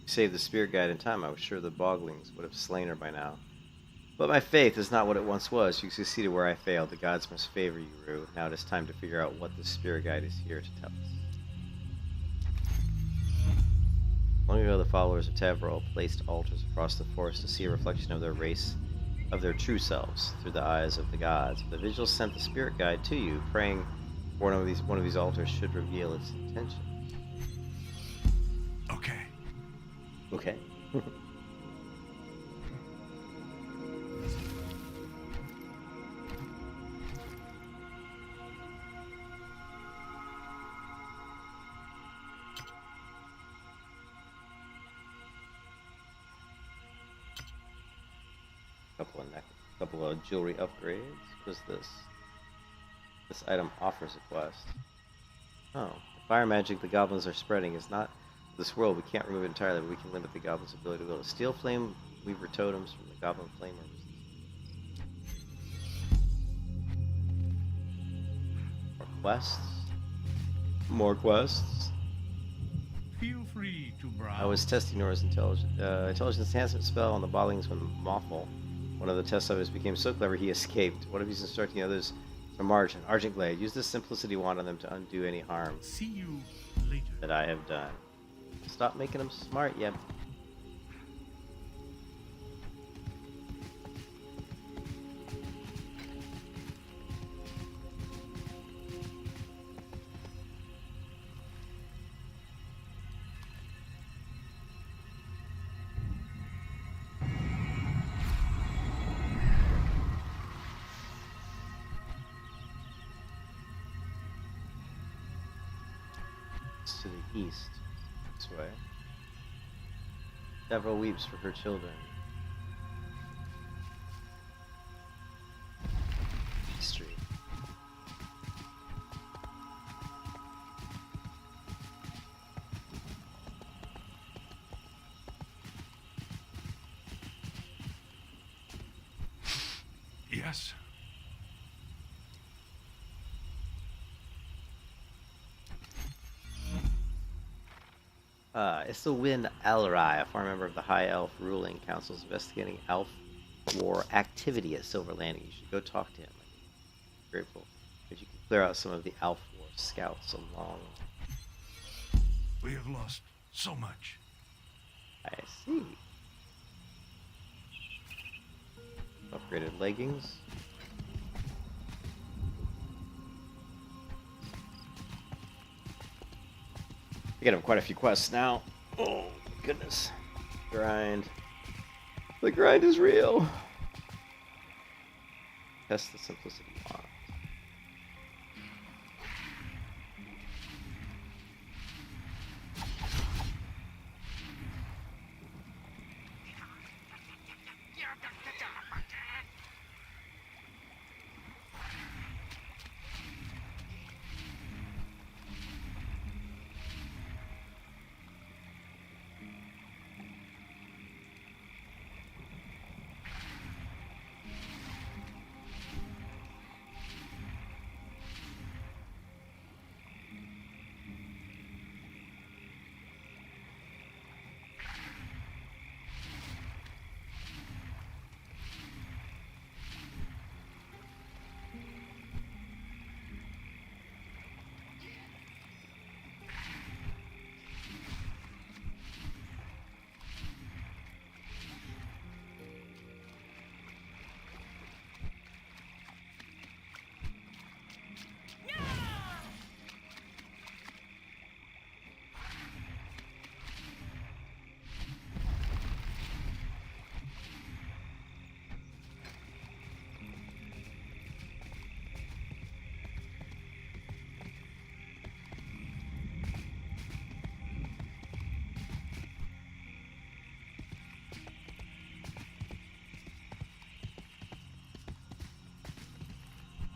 Saved the spirit guide in time, I was sure the boglings would have slain her by now. But my faith is not what it once was. You succeeded where I failed. The gods must favor you, Rue. Now it is time to figure out what the spirit guide is here to tell us. Long ago, the followers of Tevril placed altars across the forest to see a reflection of their race, of their true selves, through the eyes of the gods. The vigils sent the spirit guide to you, praying one of these altars should reveal its intention. Okay. Okay. Couple of jewelry upgrades. What is this? This item offers a quest. Oh, the fire magic the goblins are spreading is not this world. We can't remove it entirely, but we can limit the goblins' ability to build a steel flame weaver totems from the goblin flamers. More quests. More quests. Feel free to browse. I was testing Nora's intelligence enhancement spell on the bottlings when Moffel, one of the test subjects, became so clever he escaped. What if he's instructing others From Argent Glade. Use this simplicity wand on them to undo any harm See you later. that I have done. Stop making them smart, yep. To the east, this way. Several weeps for her children. Street. Yes. Isilwin Alrai, a former member of the High Elf Ruling Council, is investigating Elf War activity at Silver Landing. You should go talk to him. I'm grateful if you can clear out some of the Elf War scouts along. We have lost so much. I see. Upgraded leggings. We get him quite a few quests now. Oh, goodness. Grind. The grind is real. Test the simplicity wand.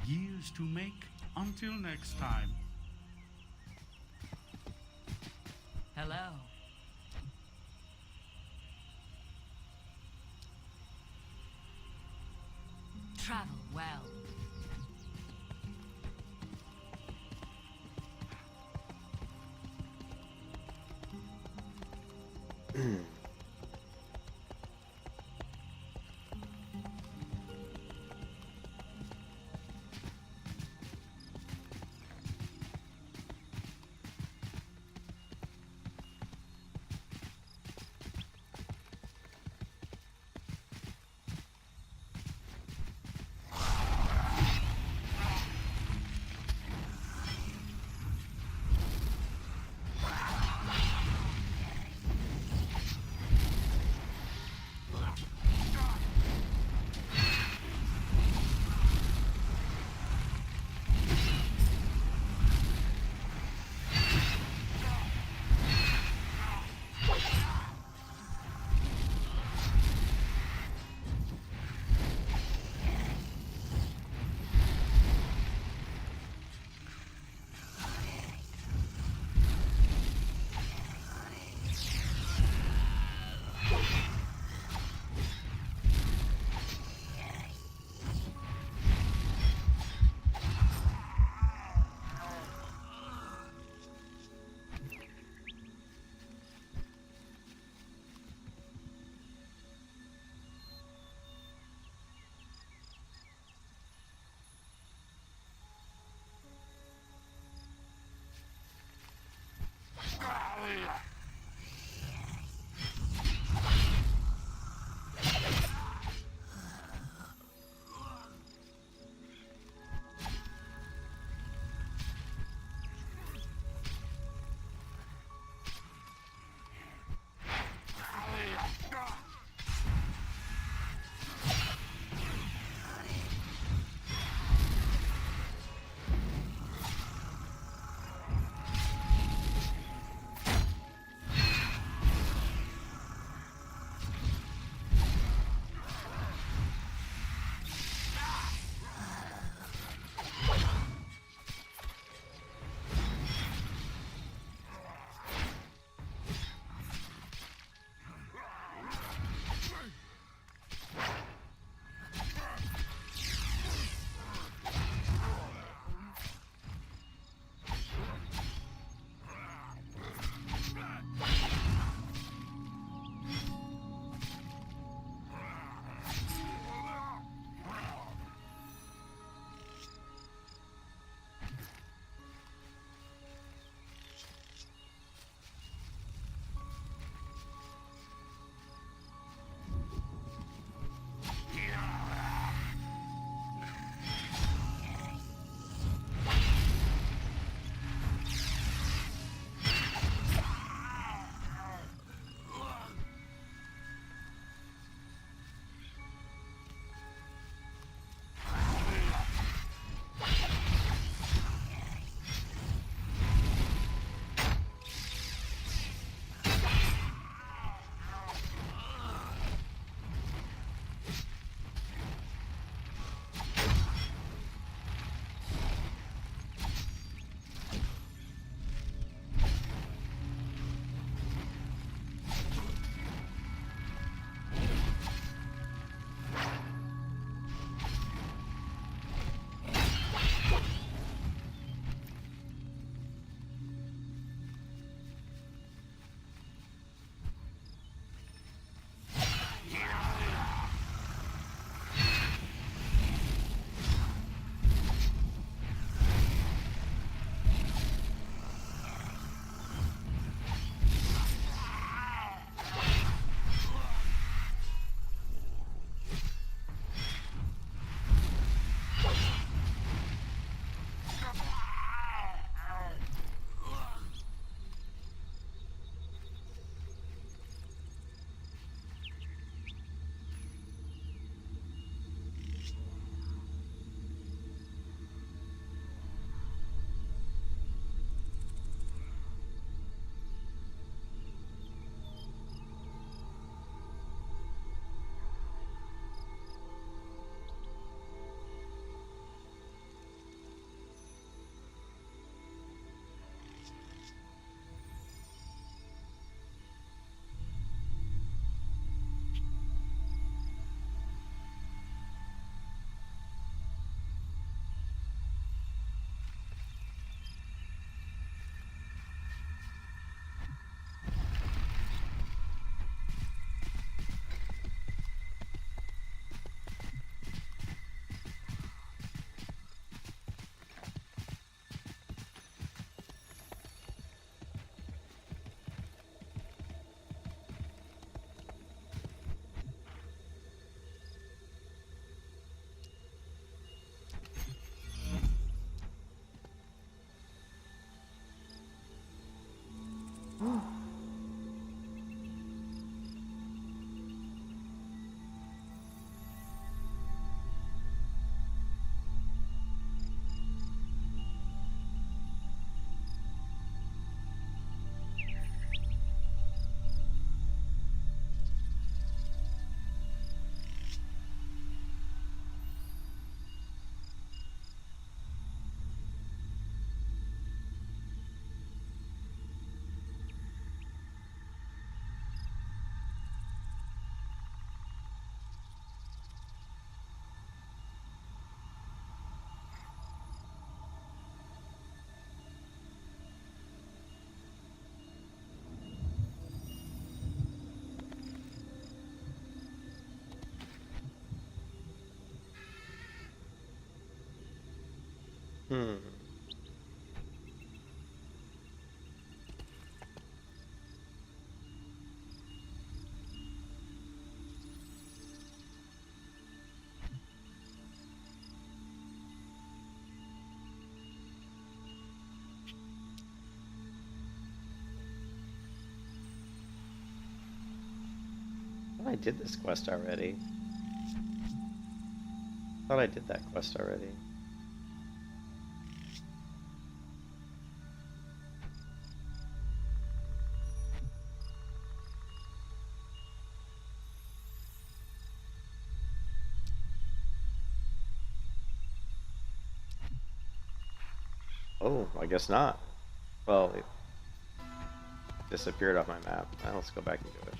Years to make. Until next time. Hello. Travel well. Hmm. I thought I did this quest already. I thought I did that quest already. Oh, I guess not. Well, it disappeared off my map. Now let's go back and do it.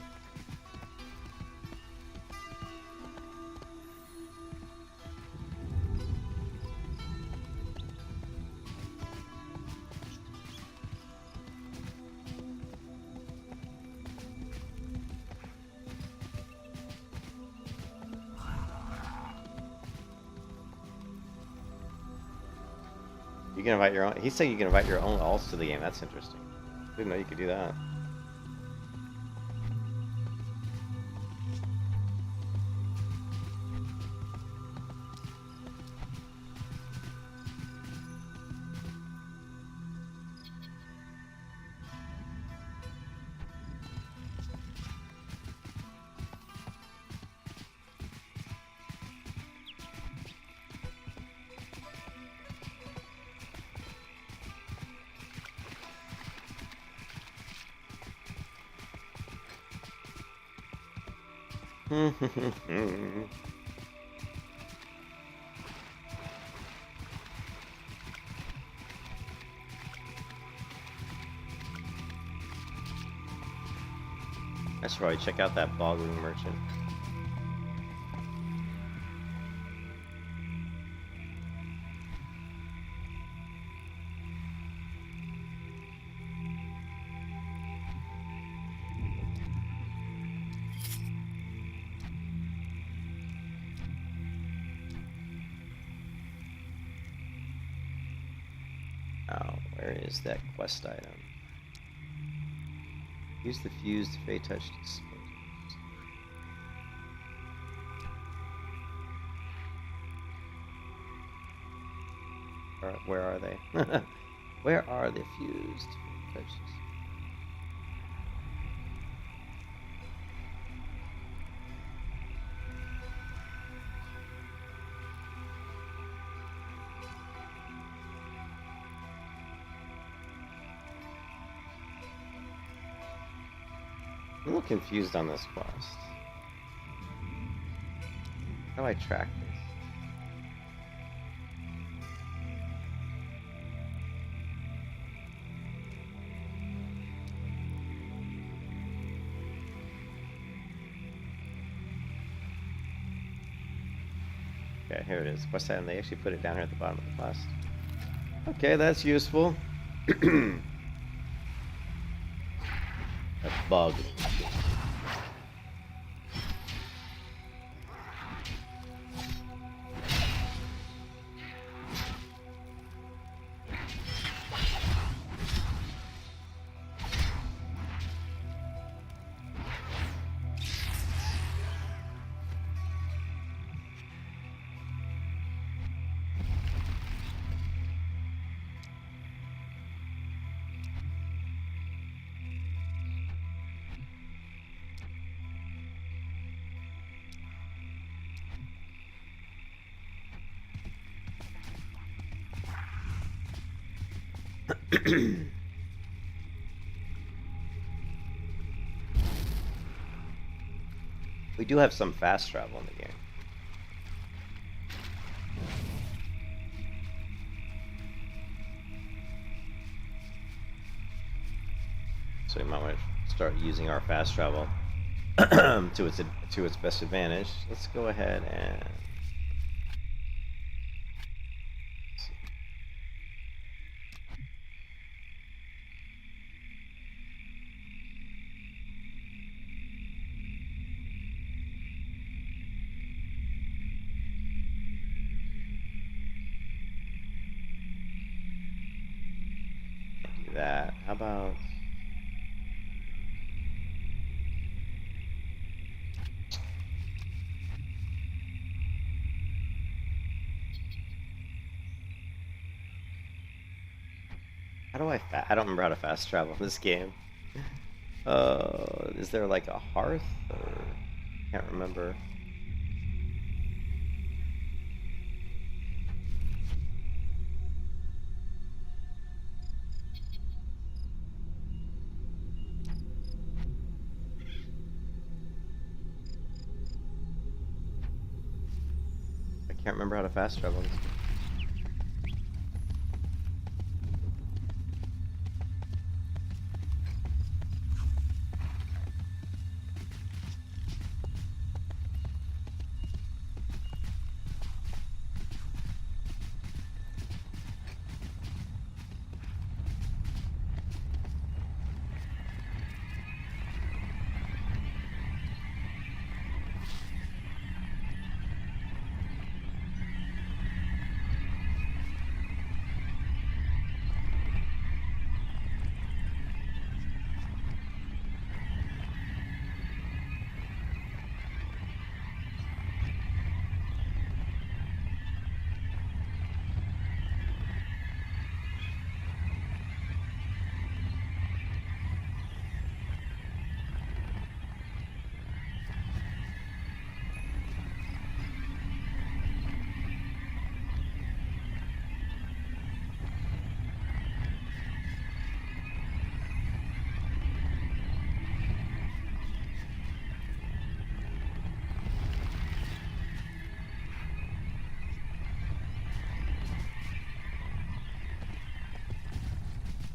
You can invite your own. He's saying you can invite your own alts to the game. That's interesting. Didn't know you could do that. I should probably check out that boggling merchant. Oh, where is that quest item? Use the fused Fey Touch disposal. Where are they? Where are the fused Fey Touches? I'm a little confused on this quest. How do I track this? Okay, here it is. Quest item. They actually put it down here at the bottom of the quest. Okay, that's useful. A bug. We do have some fast travel in the game. So we might want to start using our fast travel to its best advantage. Let's go ahead and that. How about... How do I don't remember how to fast travel in this game. Is there like a hearth or... Can't remember. I can't remember how to fast travel in this game.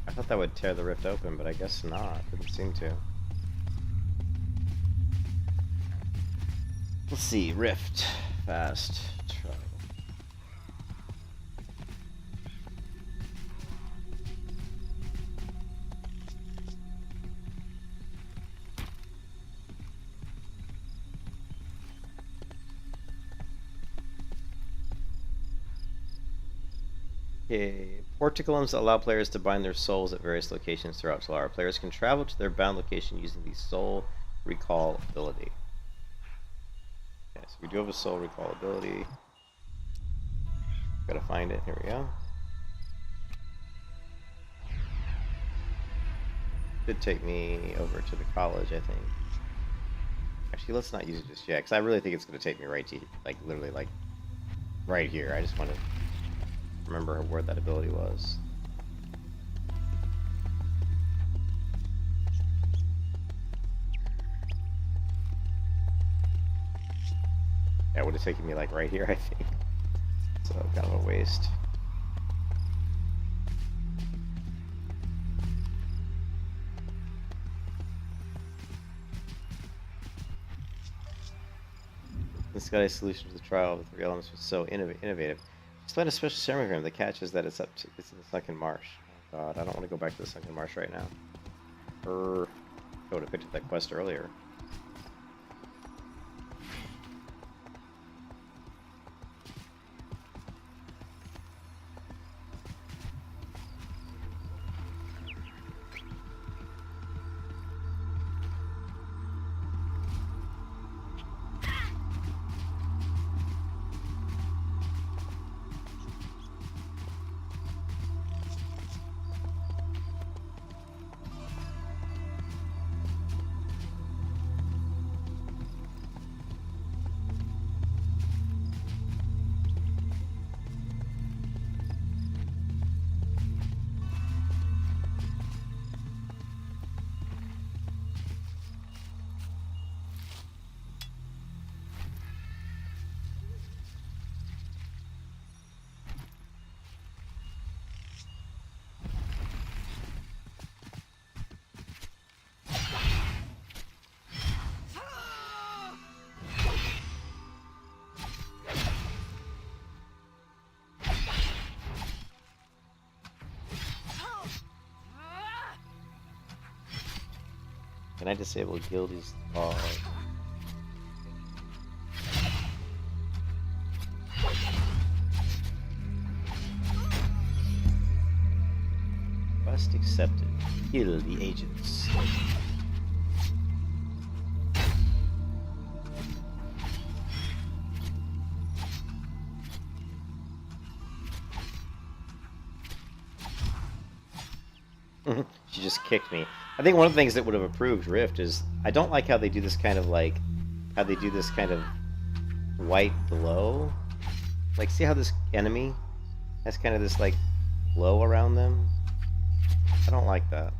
I thought that would tear the rift open, but I guess not. Didn't seem to. Let's see. Rift. Fast travel. Okay. Porticulums allow players to bind their souls at various locations throughout Solara. Players can travel to their bound location using the soul recall ability. Okay, so we do have a soul recall ability. Gotta find it. Here we go. Should take me over to the college, I think. Actually, let's not use it just yet, because I really think it's gonna take me right to, like, literally, like, right here. I just want to remember where that ability was. Yeah, it would have taken me like right here, I think. So kind of a waste. This guy's solution to the trial of the three elements was so innovative. Just find a special ceremony for him. The catch is that it's in the sunken marsh. Oh god, I don't want to go back to the sunken marsh right now. I would have picked up that quest earlier. Can I disable Guildy's log? What? Quest accepted. Kill the agents. She just kicked me. I think one of the things that would have approved Rift is I don't like how they do this kind of white glow. Like, see how this enemy has kind of this like glow around them? I don't like that.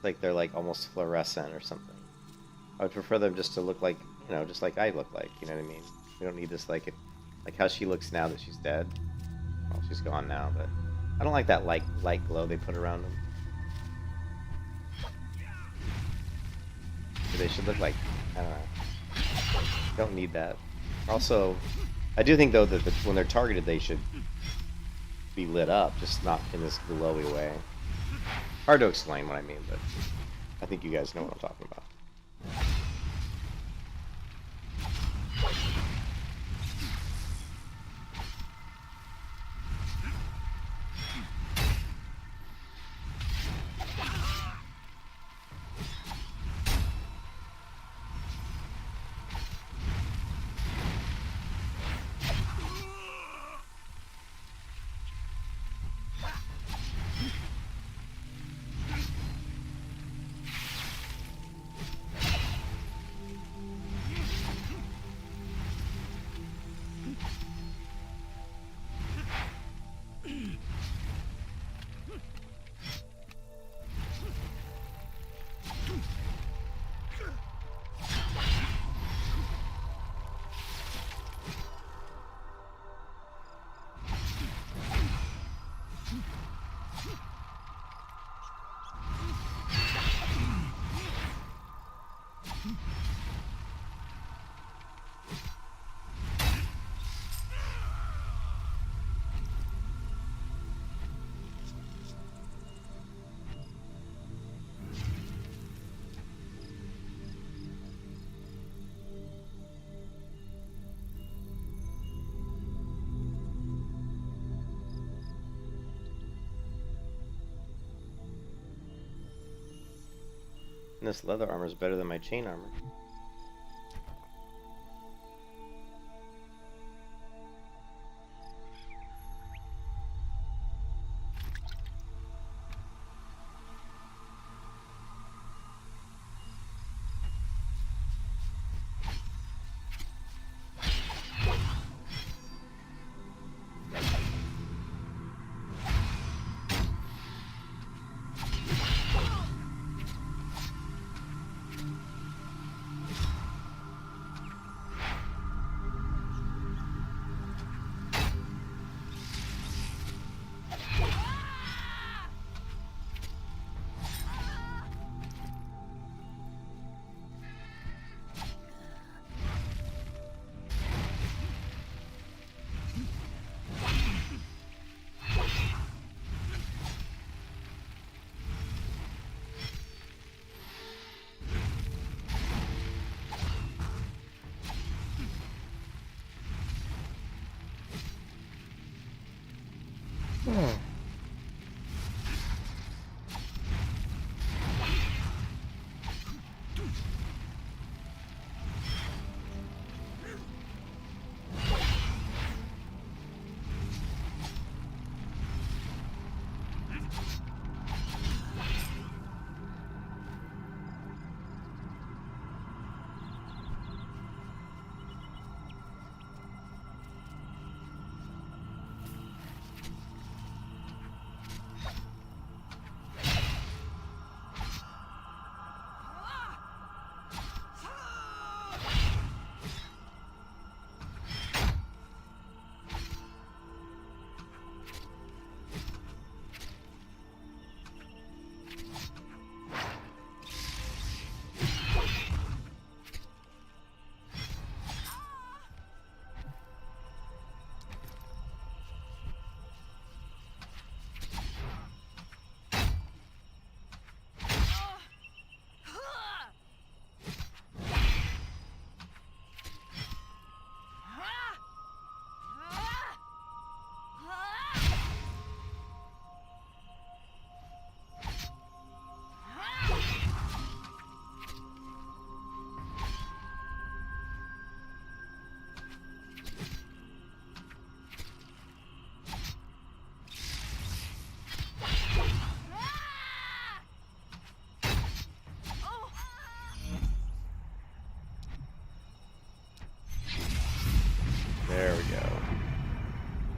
Like they're like almost fluorescent or something. I would prefer them just to look like, you know, just like I look like, you know what I mean? We don't need this like how she looks now that she's dead. Well, she's gone now, but I don't like that light glow they put around them. They should look like, I don't know. Don't need that. Also, I do think though that when they're targeted they should be lit up, just not in this glowy way. Hard to explain what I mean, but I think you guys know what I'm talking about. And this leather armor is better than my chain armor.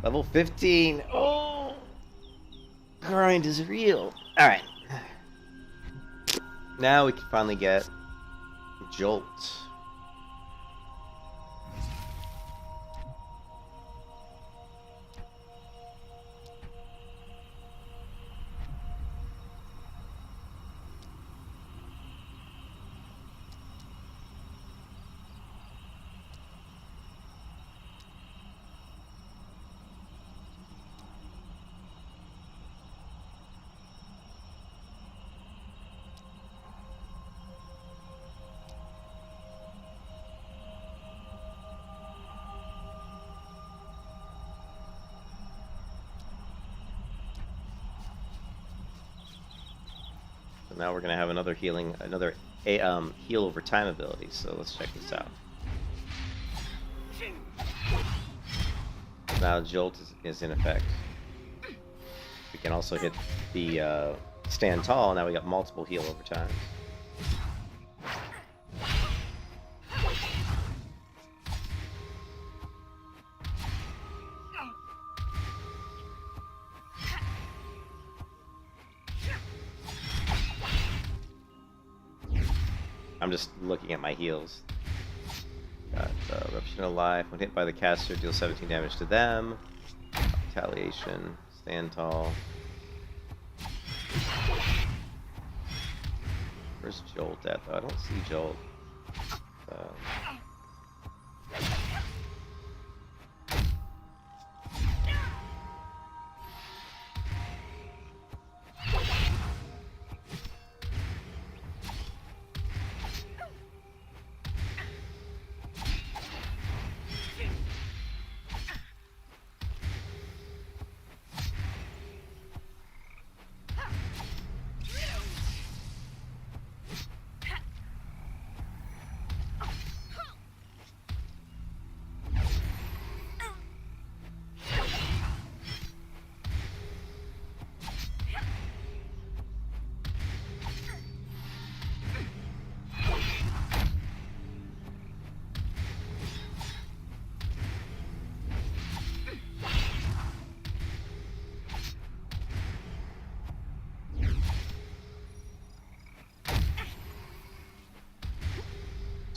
Level 15. Oh, grind is real. All right. Now we can finally get Jolt. So now we're gonna have another healing, heal over time ability. So let's check this out. Now Jolt is in effect. We can also hit the stand tall. Now we got multiple heal over time. I'm just looking at my heals. Got Eruption of Life. When hit by the caster, deal 17 damage to them. Retaliation. Stand tall. Where's Jolt at, though? I don't see Jolt.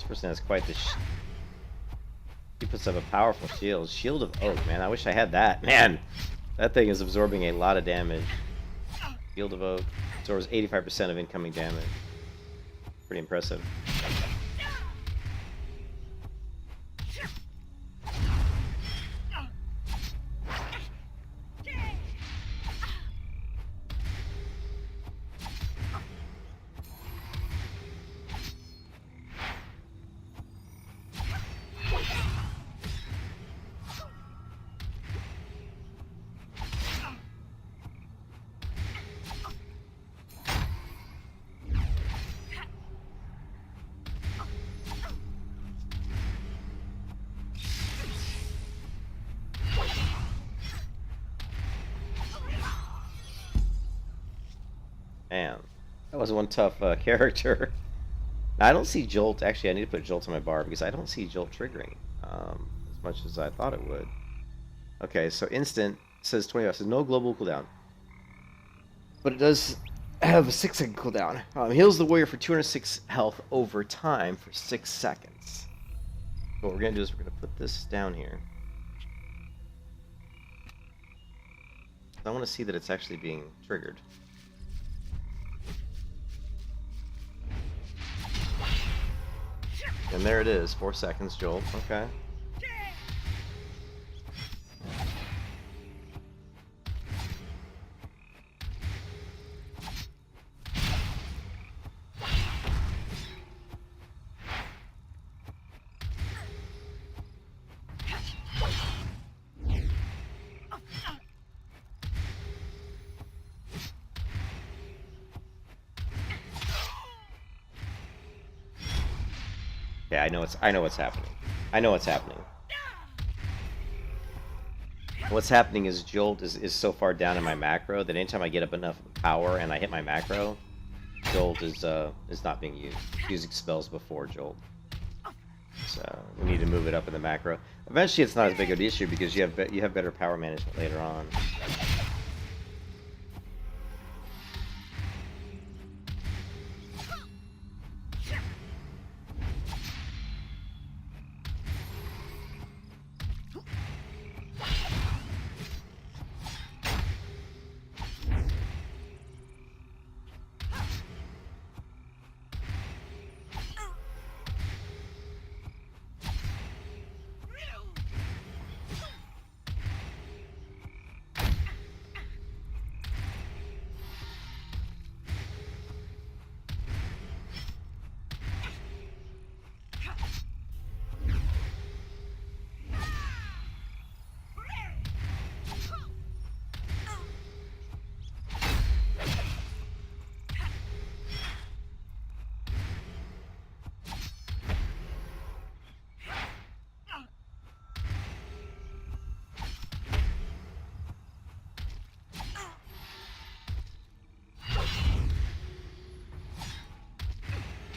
Person has quite the he puts up a powerful shield. Shield of Oak, man. I wish I had that. Man, that thing is absorbing a lot of damage. Shield of Oak absorbs 85% of incoming damage. Pretty impressive. Man, that was one tough character. Now, I don't see Jolt. Actually, I need to put Jolt on my bar because I don't see Jolt triggering as much as I thought it would. Okay, so instant says 20 hours. Says no global cooldown, but it does have a 6-second cooldown. Heals the warrior for 206 health over time for 6 seconds. So what we're gonna do is we're gonna put this down here. I want to see that it's actually being triggered. And there it is, 4 seconds, Jolt. Okay. Yeah, I know what's happening. I know what's happening. What's happening is Jolt is so far down in my macro that anytime I get up enough power and I hit my macro, Jolt is not being used. Using spells before Jolt. So we need to move it up in the macro. Eventually, it's not as big of an issue because you have better power management later on.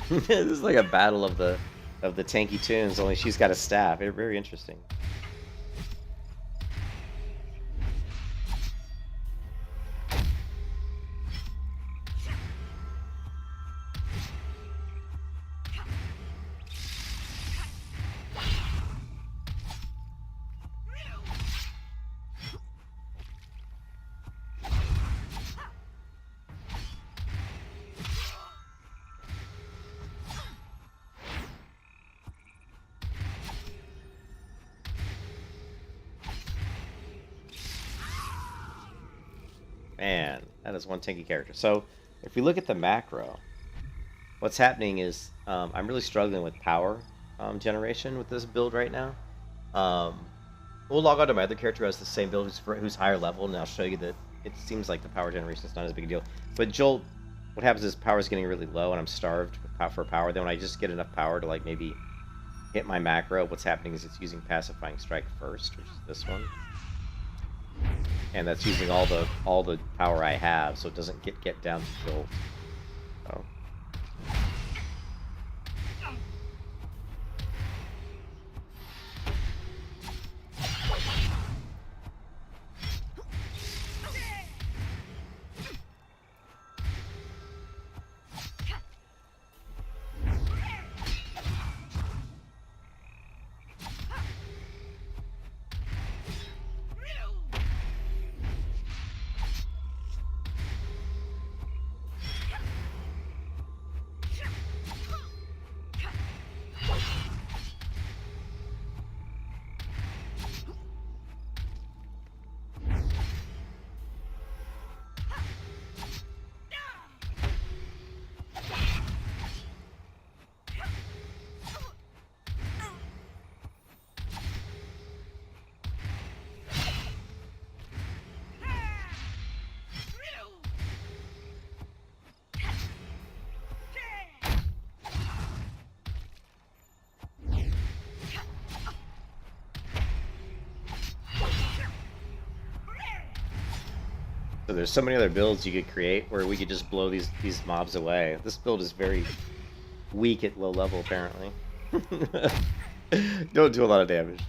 This is like a battle of the tanky tunes, only she's got a staff. Very interesting. Man, that is one tanky character. So, if we look at the macro, what's happening is I'm really struggling with power generation with this build right now. We'll log on to my other character who has the same build, who's higher level, and I'll show you that it seems like the power generation is not as big a deal. But Jolt, what happens is power is getting really low, and I'm starved for power. Then when I just get enough power to like maybe hit my macro, what's happening is it's using Pacifying Strike first, which is this one. And that's using all the power I have, so it doesn't get down to Jolt. So. So there's so many other builds you could create where we could just blow these mobs away. This build is very weak at low level, apparently. Don't do a lot of damage.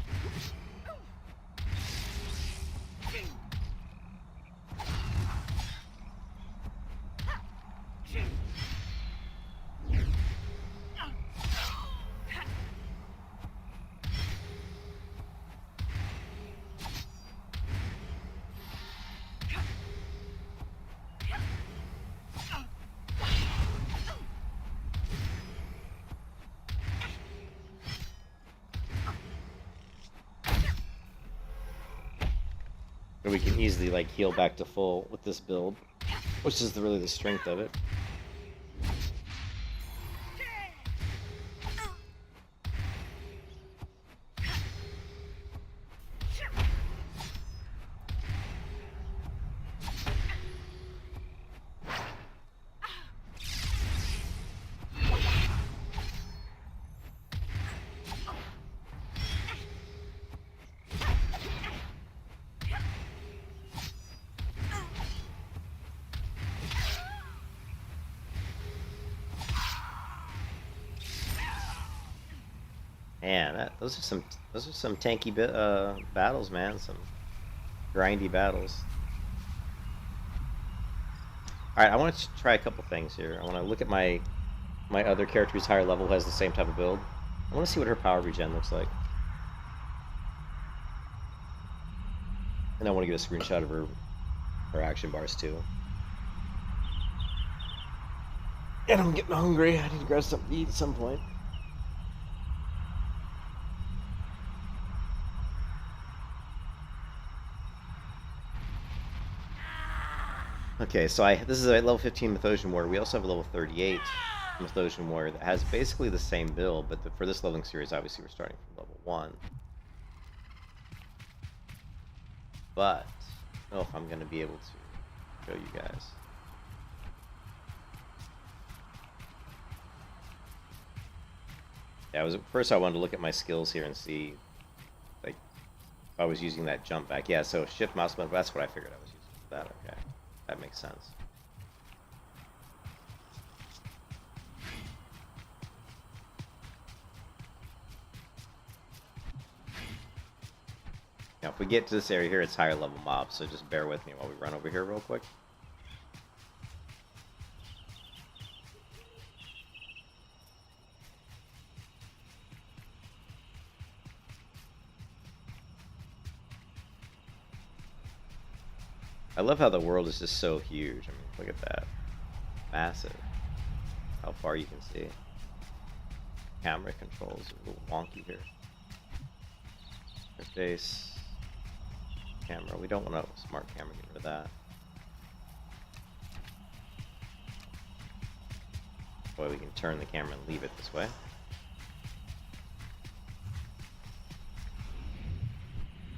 We can easily like heal back to full with this build, which is really the strength of it. Man, those are some tanky battles, man. Some grindy battles. All right, I want to try a couple things here. I want to look at my other character who's higher level, who has the same type of build. I want to see what her power regen looks like. And I want to get a screenshot of her action bars too. And I'm getting hungry. I need to grab something to eat at some point. Okay, so this is a level 15 Mythosian Warrior. We also have a level 38 Mythosian Warrior that has basically the same build, but for this leveling series, obviously we're starting from level 1. But I don't know if I'm going to be able to show you guys. Yeah, first I wanted to look at my skills here and see, like, if I was using that jump back. Yeah, so shift mouse button, that's what I figured I was using for that. Okay, that makes sense. Now, if we get to this area here, it's higher level mobs, so just bear with me while we run over here real quick. I love how the world is just so huge. I mean, look at that. Massive. How far you can see. Camera controls are a little wonky here. Interface. Camera. We don't want a smart camera, get rid of that. Boy, we can turn the camera and leave it this way.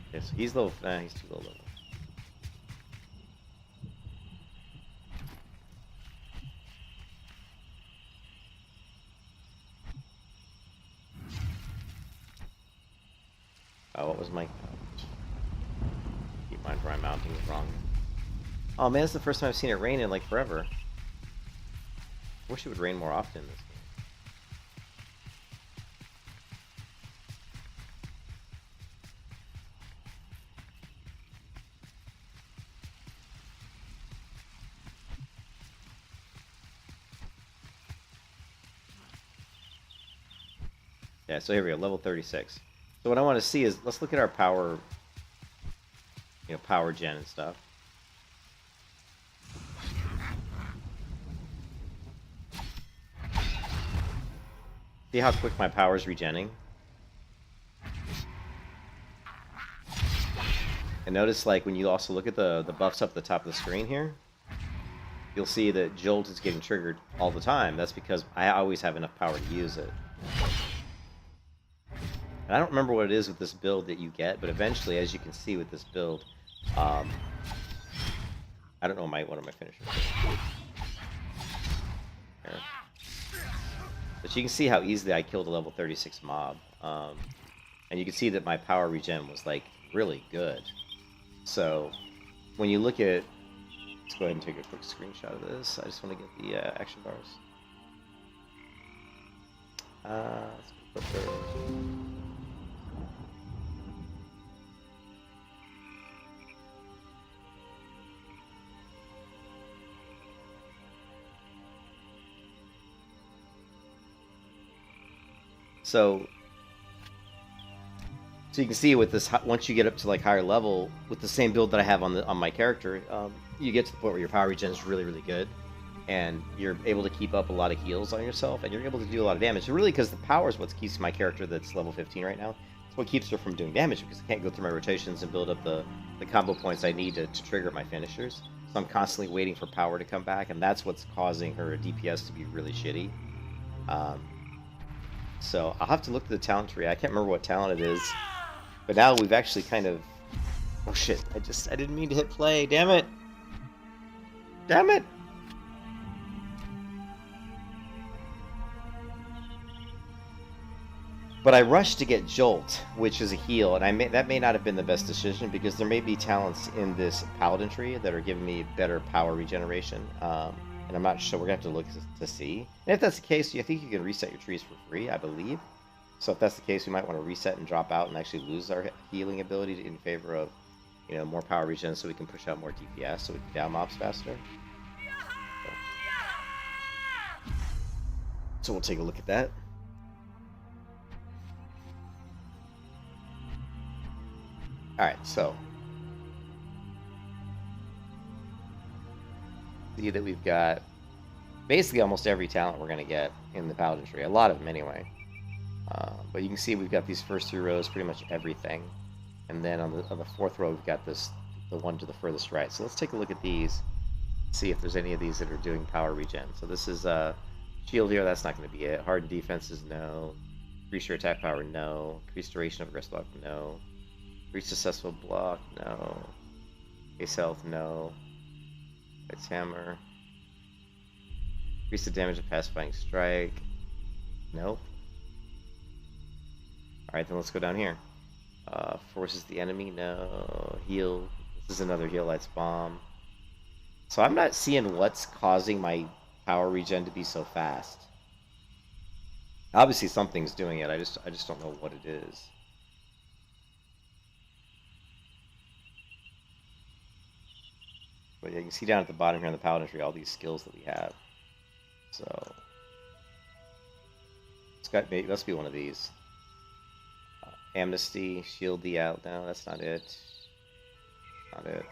Okay, so he's low. He's too low level. What was my... Keep in mind where I'm mounting is wrong. Oh man, it's the first time I've seen it rain in like forever. I wish it would rain more often in this game. Yeah, so here we go, level 36. So what I want to see is, let's look at our power, power gen and stuff. See how quick my power is regenning? And notice, like, when you also look at the buffs up at the top of the screen here, you'll see that Jolt is getting triggered all the time. That's because I always have enough power to use it. And I don't remember what it is with this build that you get, but eventually, as you can see with this build, I don't know what are my finishers. Here. But you can see how easily I killed a level 36 mob. And you can see that my power regen was, like, really good. So, when you look at... Let's go ahead and take a quick screenshot of this. I just want to get the action bars. Let's put the... So you can see with this, once you get up to like higher level, with the same build that I have on my character, you get to the point where your power regen is really, really good, and you're able to keep up a lot of heals on yourself, and you're able to do a lot of damage. Really, because the power is what keeps my character that's level 15 right now. It's what keeps her from doing damage, because I can't go through my rotations and build up the combo points I need to trigger my finishers. So I'm constantly waiting for power to come back, and that's what's causing her DPS to be really shitty. So I'll have to look at the talent tree. I can't remember what talent it is, but now we've actually kind of... Oh shit! I didn't mean to hit play. Damn it! Damn it! But I rushed to get Jolt, which is a heal, and that may not have been the best decision, because there may be talents in this Paladin tree that are giving me better power regeneration. And I'm not sure. We're gonna have to look to see. And if that's the case, I think you can reset your trees for free, I believe. So if that's the case, we might want to reset and drop out and actually lose our healing ability in favor of, you know, more power regen so we can push out more DPS so we can down mobs faster. So we'll take a look at that. Alright, so see that we've got basically almost every talent we're going to get in the Paladin tree. A lot of them anyway. But you can see we've got these first 3 rows, pretty much everything. And then on the 4th row, we've got this, the one to the furthest right. So let's take a look at these, see if there's any of these that are doing power regen. So this is shield here, that's not going to be it. Hardened defenses, no. Increase your attack power, no. Increase duration of aggressive block, no. Increase successful block, no. Base health, no. It's hammer. Increase the damage of pacifying strike, nope. Alright, then let's go down here. Forces the enemy, no. Heal. This is another heal lights bomb. So I'm not seeing what's causing my power regen to be so fast. Obviously something's doing it, I just don't know what it is. But yeah, you can see down at the bottom here on the Paladin tree all these skills that we have. So it's got, maybe must be one of these. Amnesty, shield the out. No, that's not it. Not it.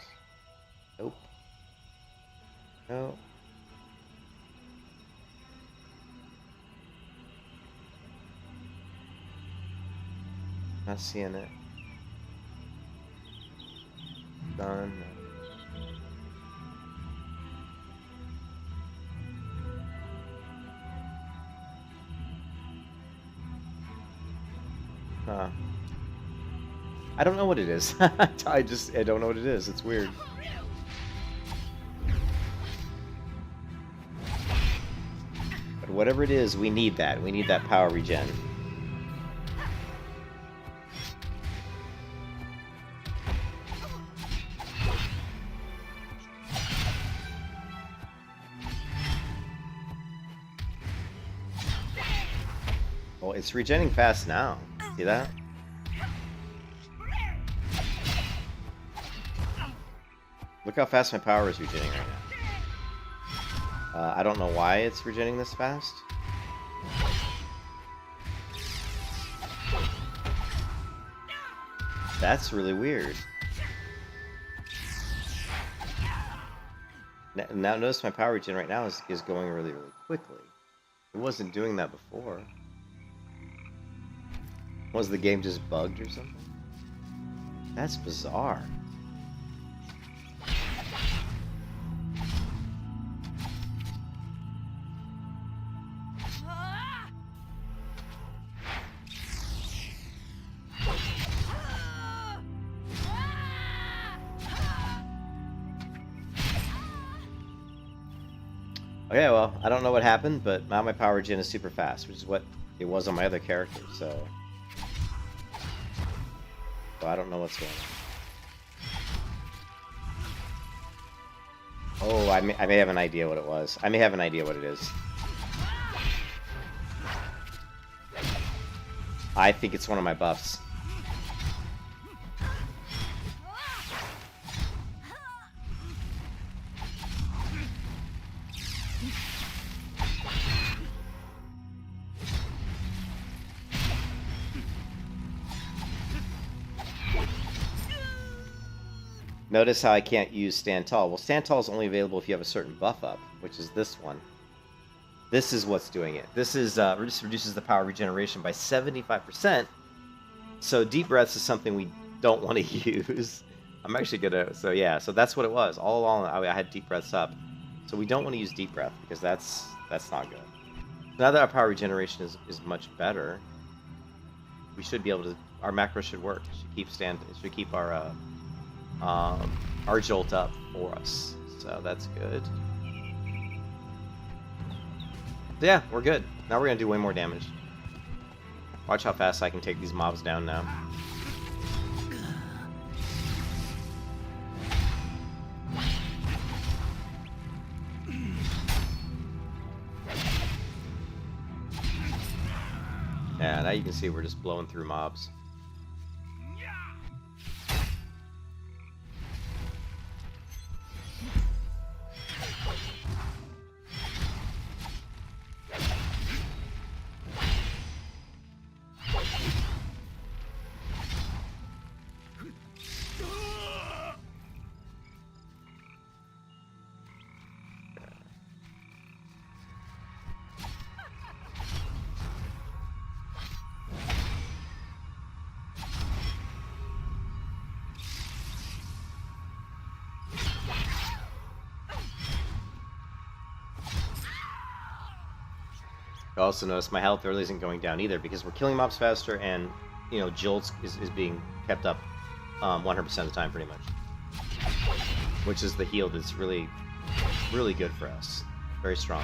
Nope. No. Not seeing it. Done. Huh. I don't know what it is. I don't know what it is. It's weird. But whatever it is, we need that. We need that power regen. Well, it's regenning fast now. See that? Look how fast my power is regenning right now. I don't know why it's regenning this fast. That's really weird. Now notice my power regen right now is going really, really quickly. It wasn't doing that before. Was the game just bugged or something? That's bizarre. Okay, well, I don't know what happened, but now my power gen is super fast, which is what it was on my other character, so I don't know what's going on. Oh, I may have an idea what it was. I may have an idea what it is. I think it's one of my buffs. Notice how I can't use Stand Tall. Well, Stand Tall is only available if you have a certain buff up, which is this one. This is what's doing it. This is this reduces the power regeneration by 75%. So Deep Breaths is something we don't want to use. I'm actually gonna. So yeah. So that's what it was. All along, I had Deep Breaths up. So we don't want to use Deep Breath because that's not good. Now that our power regeneration is much better, we should be able to. Our macro should work. It should keep our jolt up for us, so that's good. Yeah, we're good. Now we're gonna do way more damage. Watch how fast I can take these mobs down now. Yeah, now you can see we're just blowing through mobs. I also notice my health really isn't going down either because we're killing mobs faster and, you know, Jolts is being kept up 100% of the time pretty much. Which is the heal that's really, really good for us. Very strong.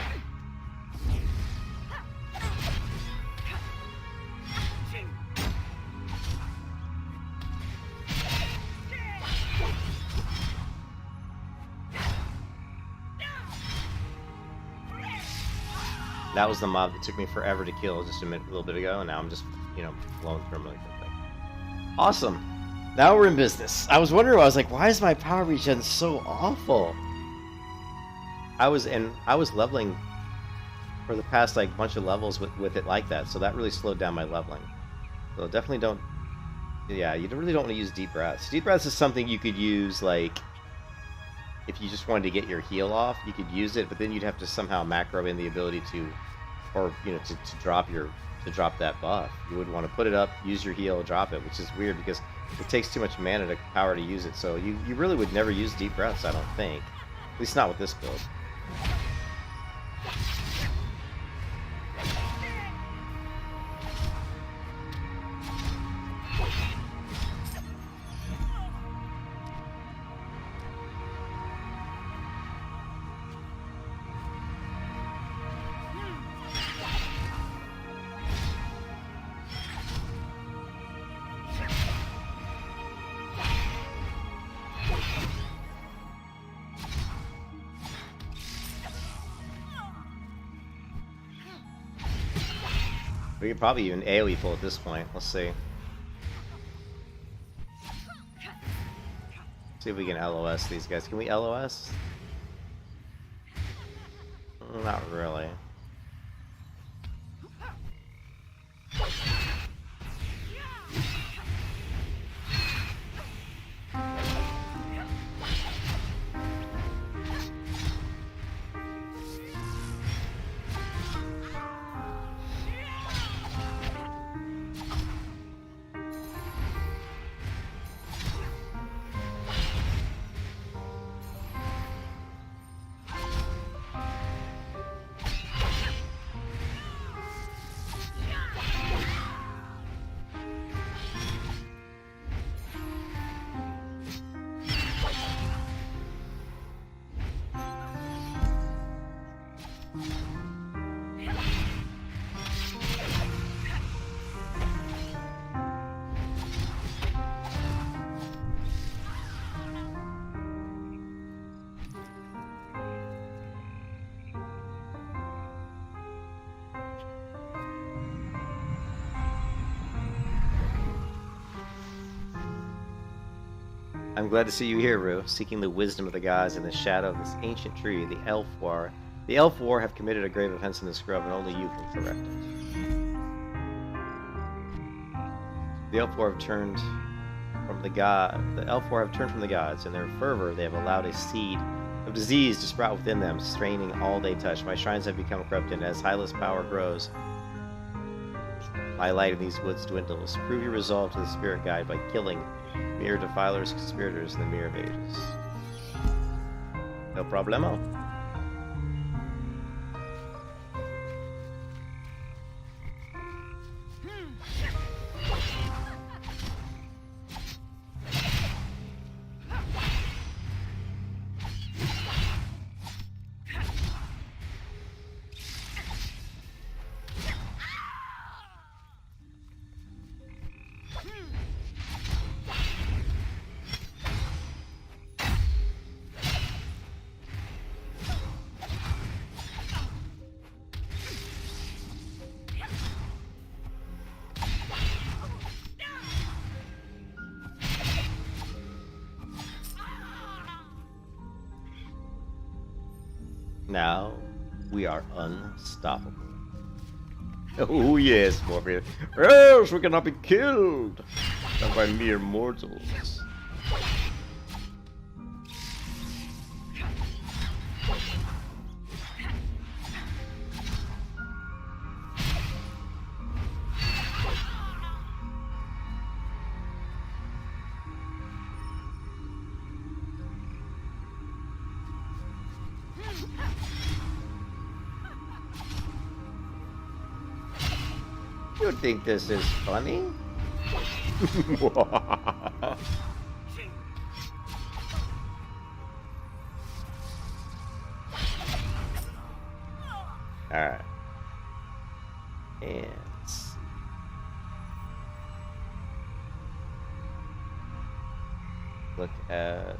That was the mob that took me forever to kill just a little bit ago, and now I'm just, you know, blowing through them really quickly. Awesome. Now we're in business. I was wondering, I was like, why is my power regen so awful? I was leveling for the past like bunch of levels with it like that, so that really slowed down my leveling. So definitely don't. Yeah, you really don't want to use deep breaths. Deep breaths is something you could use like if you just wanted to get your heal off, you could use it, but then you'd have to somehow macro in the ability to, or you know, to drop that buff. You would want to put it up, use your heal, drop it, which is weird because it takes too much mana to power to use it. So you really would never use deep breaths, I don't think. At least not with this build. We could probably even AoE pull at this point. Let's see. See if we can LOS these guys. Can we LOS? Not really. I'm glad to see you here, Rue, seeking the wisdom of the gods in the shadow of this ancient tree. The Elf War have committed a grave offense in this grove, and only you can correct it. The Elf War have turned from the gods. In their fervor, they have allowed a seed of disease to sprout within them, straining all they touch. My shrines have become corrupted, and as Hyla's power grows, my light in these woods dwindles. Prove your resolve to the spirit guide by killing mere defilers, conspirators, and the Mirror of Ages. No problemo. Now we are unstoppable. Oh yes, Morpheus. Yes, we cannot be killed. Not by mere mortals. You think this is funny? Alright. And look at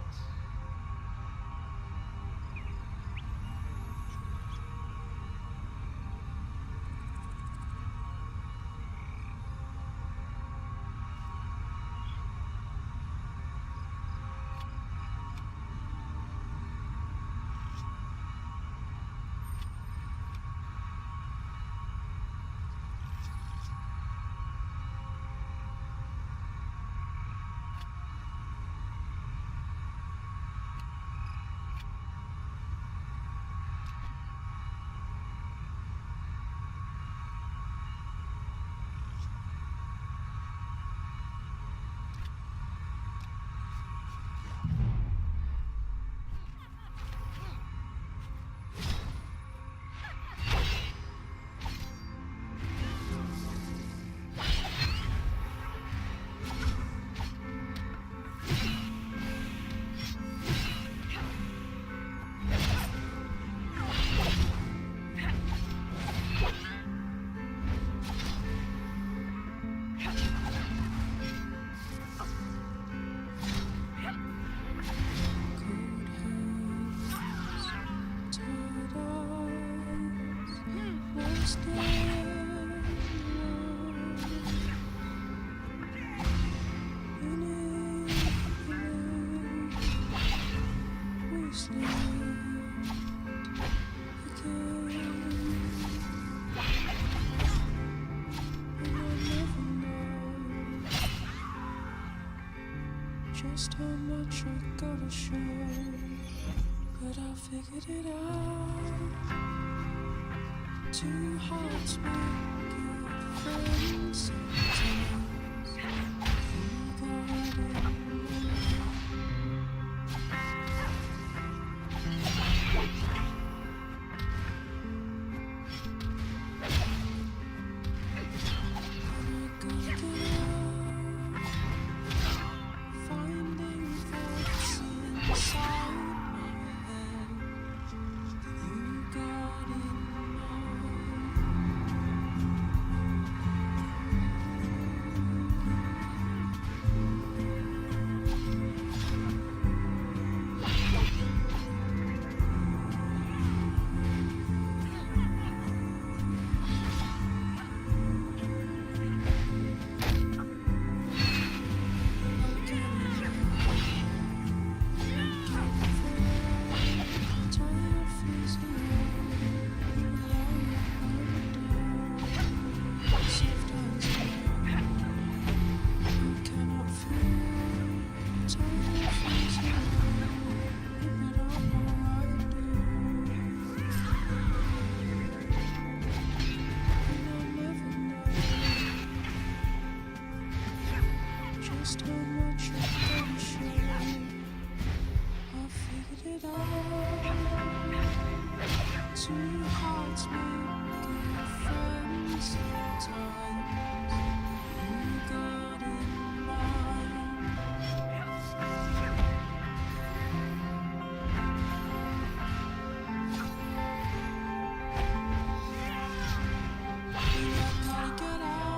just how much I gotta show, but I figured it out. Two hearts make good friends sometimes. You got it. Just how much I gotta show, I figured it out. Two hearts make good friends sometimes. You got in mind. I gotta get out.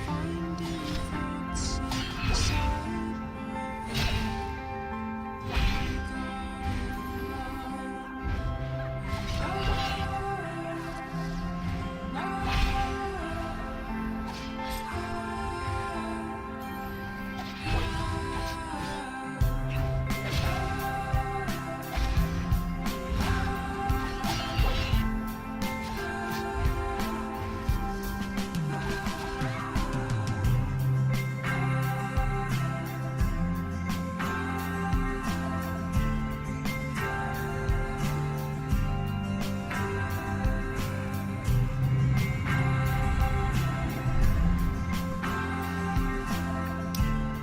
Finding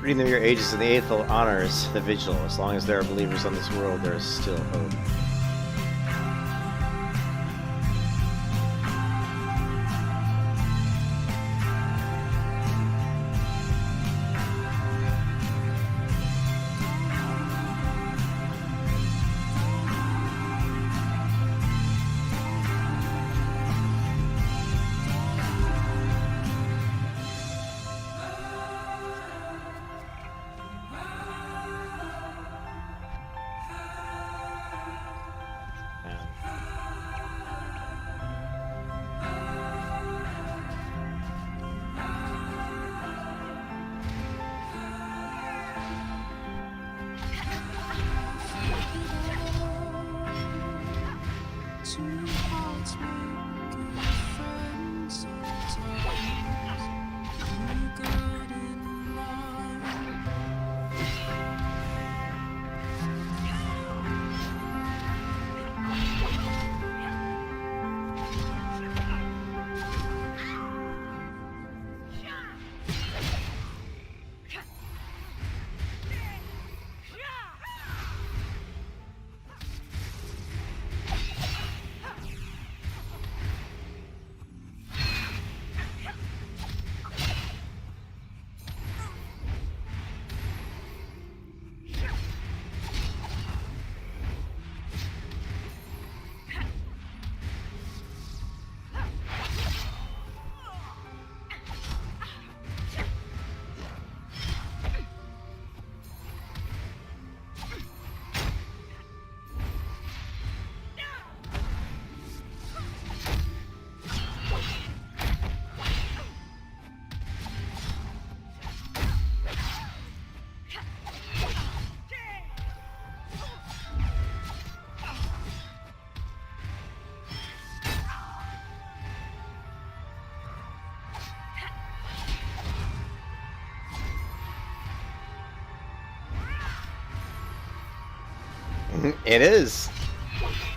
Reading the mere ages and the eighth honors the vigil. As long as there are believers on this world, there is still hope. Two hearts making friends sometimes. You got in mind. It is.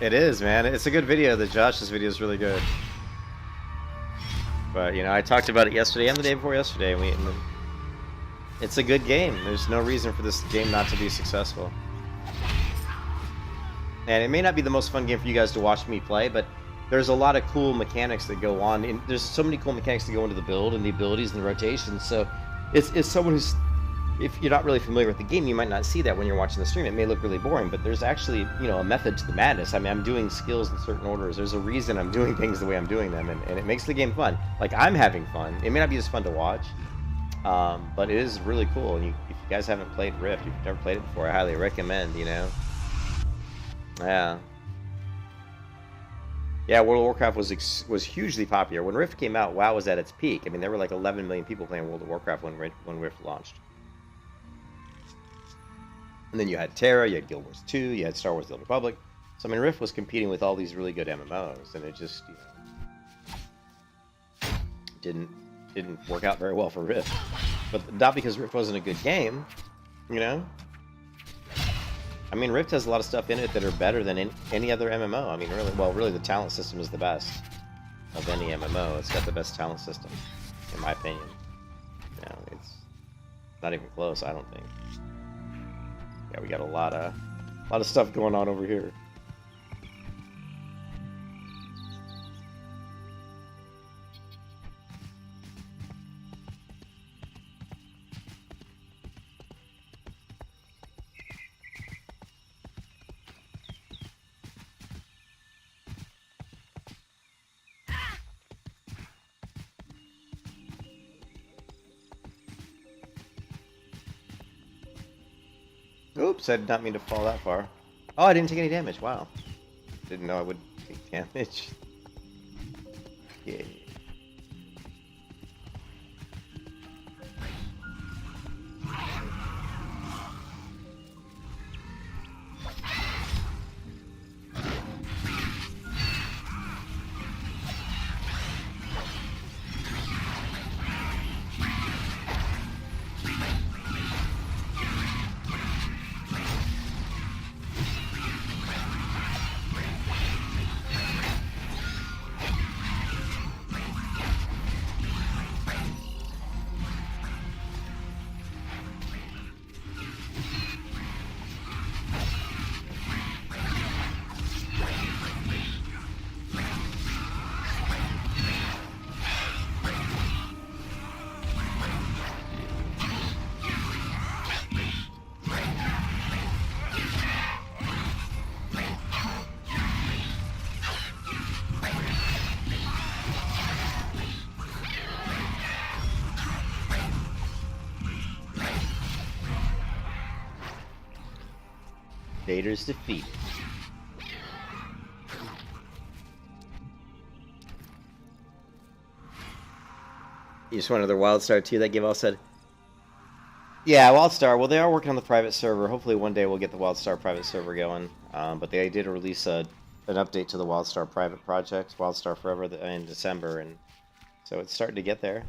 It is, man. It's a good video. The Josh's video is really good. But, you know, I talked about it yesterday and the day before yesterday. And it's a good game. There's no reason for this game not to be successful. And it may not be the most fun game for you guys to watch me play, but there's a lot of cool mechanics that go on. And there's so many cool mechanics that go into the build and the abilities and the rotations. So it's someone who's... If you're not really familiar with the game, you might not see that when you're watching the stream. It may look really boring, but there's actually, you know, a method to the madness. I mean, I'm doing skills in certain orders. There's a reason I'm doing things the way I'm doing them, and it makes the game fun. Like, I'm having fun. It may not be as fun to watch, but it is really cool. And if you guys haven't played Rift, if you've never played it before, I highly recommend, you know. Yeah. Yeah, World of Warcraft was hugely popular. When Rift came out, WoW was at its peak. I mean, there were like 11 million people playing World of Warcraft when Rift launched. And then you had Terra, you had Guild Wars 2, you had Star Wars The Old Republic. So, I mean, Rift was competing with all these really good MMOs, and it just, you know, didn't work out very well for Rift. But not because Rift wasn't a good game, you know? I mean, Rift has a lot of stuff in it that are better than any other MMO. I mean, really, the talent system is the best of any MMO. It's got the best talent system, in my opinion. You know, it's not even close, I don't think. Yeah, we got a lot of stuff going on over here. Oops, I did not mean to fall that far. Oh, I didn't take any damage. Wow. Didn't know I would take damage. Yeah. Invaders defeated. You just want another WildStar 2? That game all said. Yeah, WildStar. Well, they are working on the private server. Hopefully one day we'll get the WildStar private server going. But they did release an update to the WildStar private project, WildStar Forever, in December, and so it's starting to get there.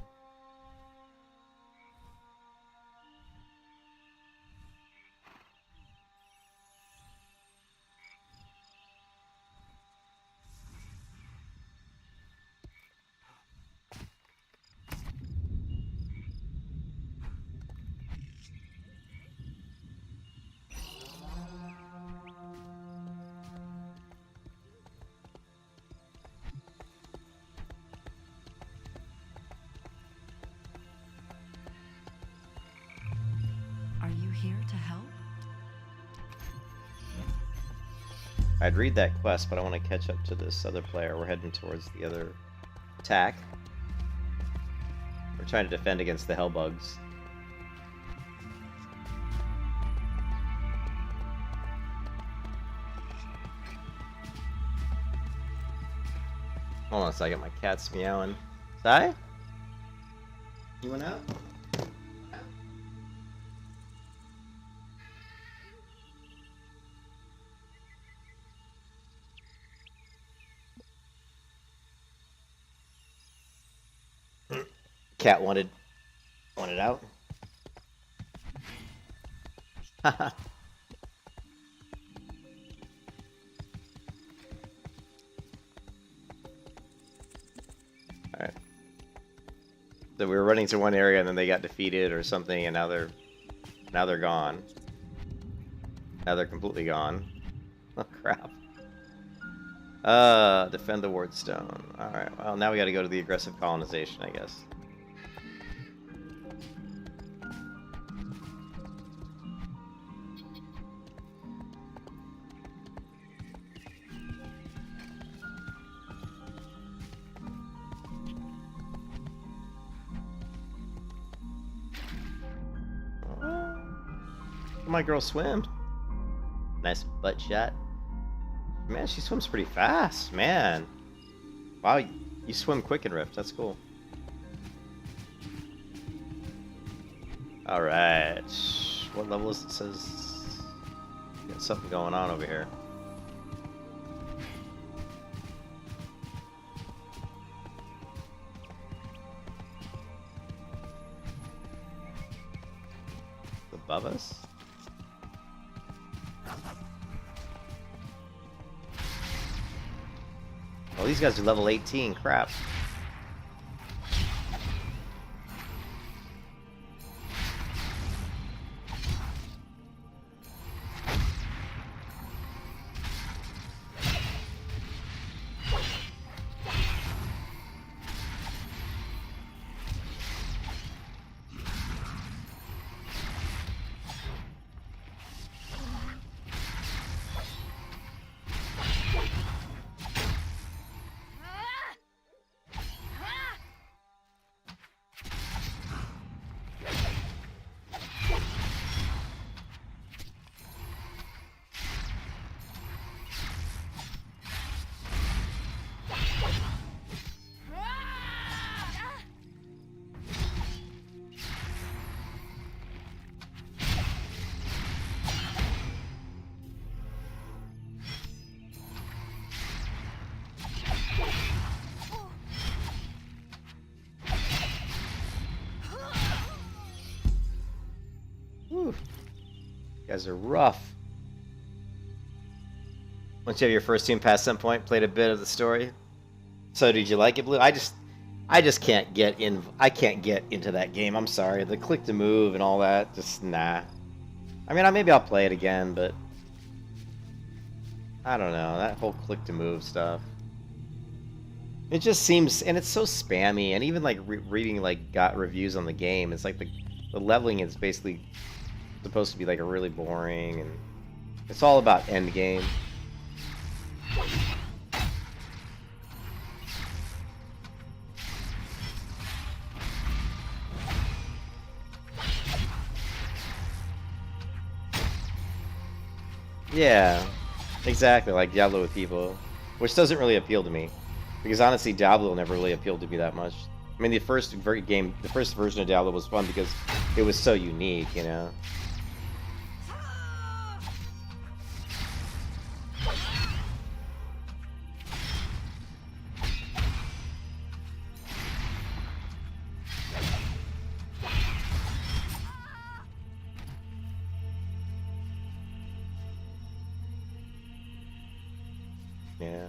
Are you here to help? I'd read that quest, but I want to catch up to this other player. We're heading towards the other attack. We're trying to defend against the Hellbugs. Hold on a second, my cat's meowing. Sai? You went out? Cat wanted out. Haha. All right. So we were running to one area and then they got defeated or something, and now they're gone. Now they're completely gone. Oh crap. Defend the Wardstone. Alright, well now we gotta go to the aggressive colonization, I guess. My girl swim. Nice butt shot. Man, she swims pretty fast, man. Wow, you swim quick in Rift. That's cool. Alright. What level is it? It says... Got something going on over here. Above us? Oh, these guys are level 18. Crap. Whew. You guys are rough. Once you have your first team past some point, played a bit of the story. So did you like it, Blue? I just can't get in. I can't get into that game. I'm sorry. The click to move and all that, just nah. I mean, maybe I'll play it again, but I don't know. That whole click to move stuff. It just seems, and it's so spammy. And even like reading like reviews on the game, it's like the leveling is basically supposed to be like a really boring, and it's all about end game. Yeah, exactly, like Diablo with people, which doesn't really appeal to me, because honestly, Diablo never really appealed to me that much. I mean, the first version of Diablo was fun because it was so unique, you know. Yeah.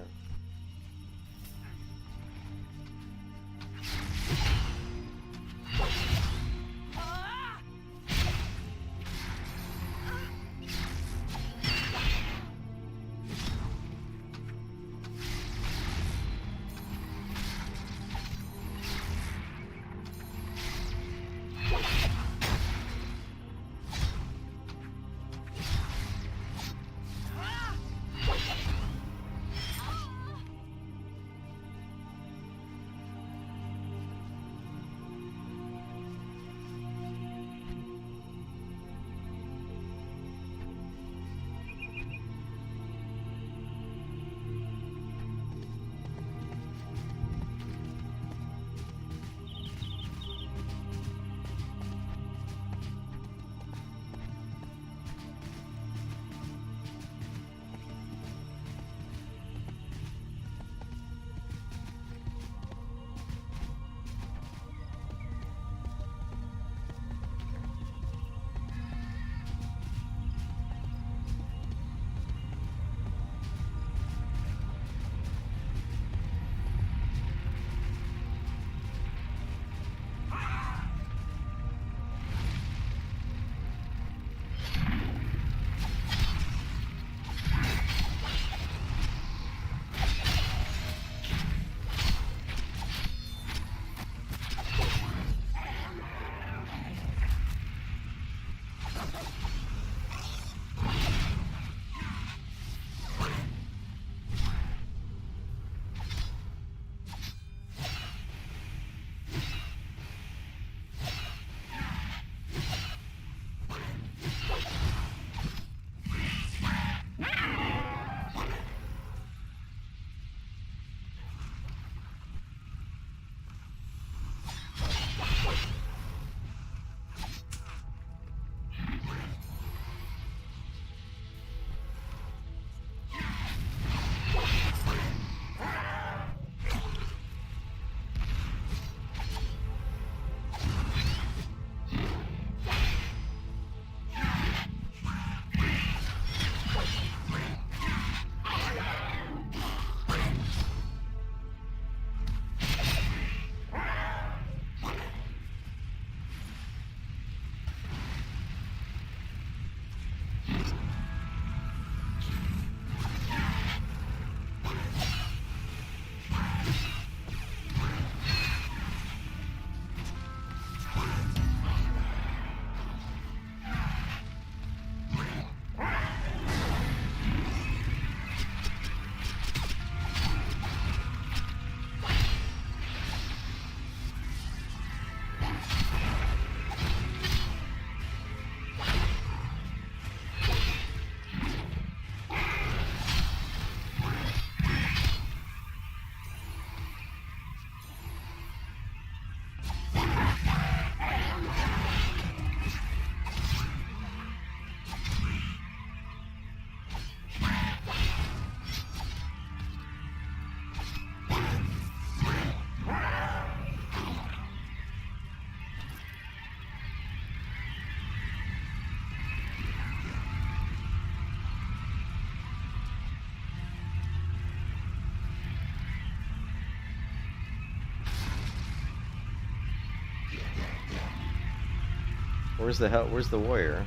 Where's the warrior?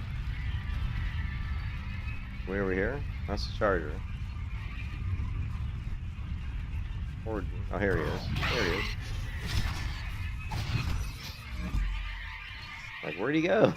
Way over here? That's the charger. Oh, here he is. There he is. Like, where'd he go?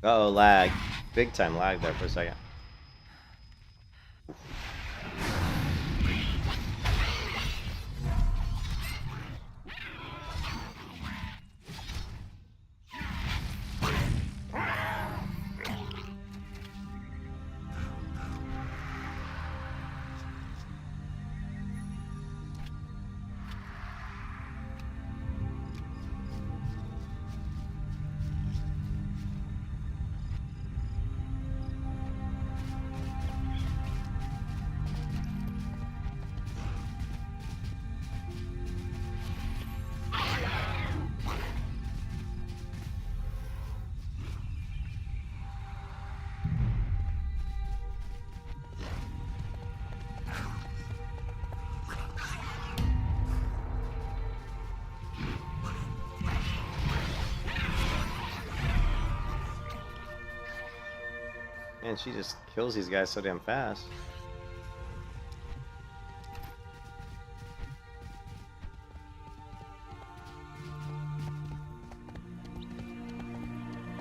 Uh oh, lag. Big time lag there for a second. Man, she just kills these guys so damn fast.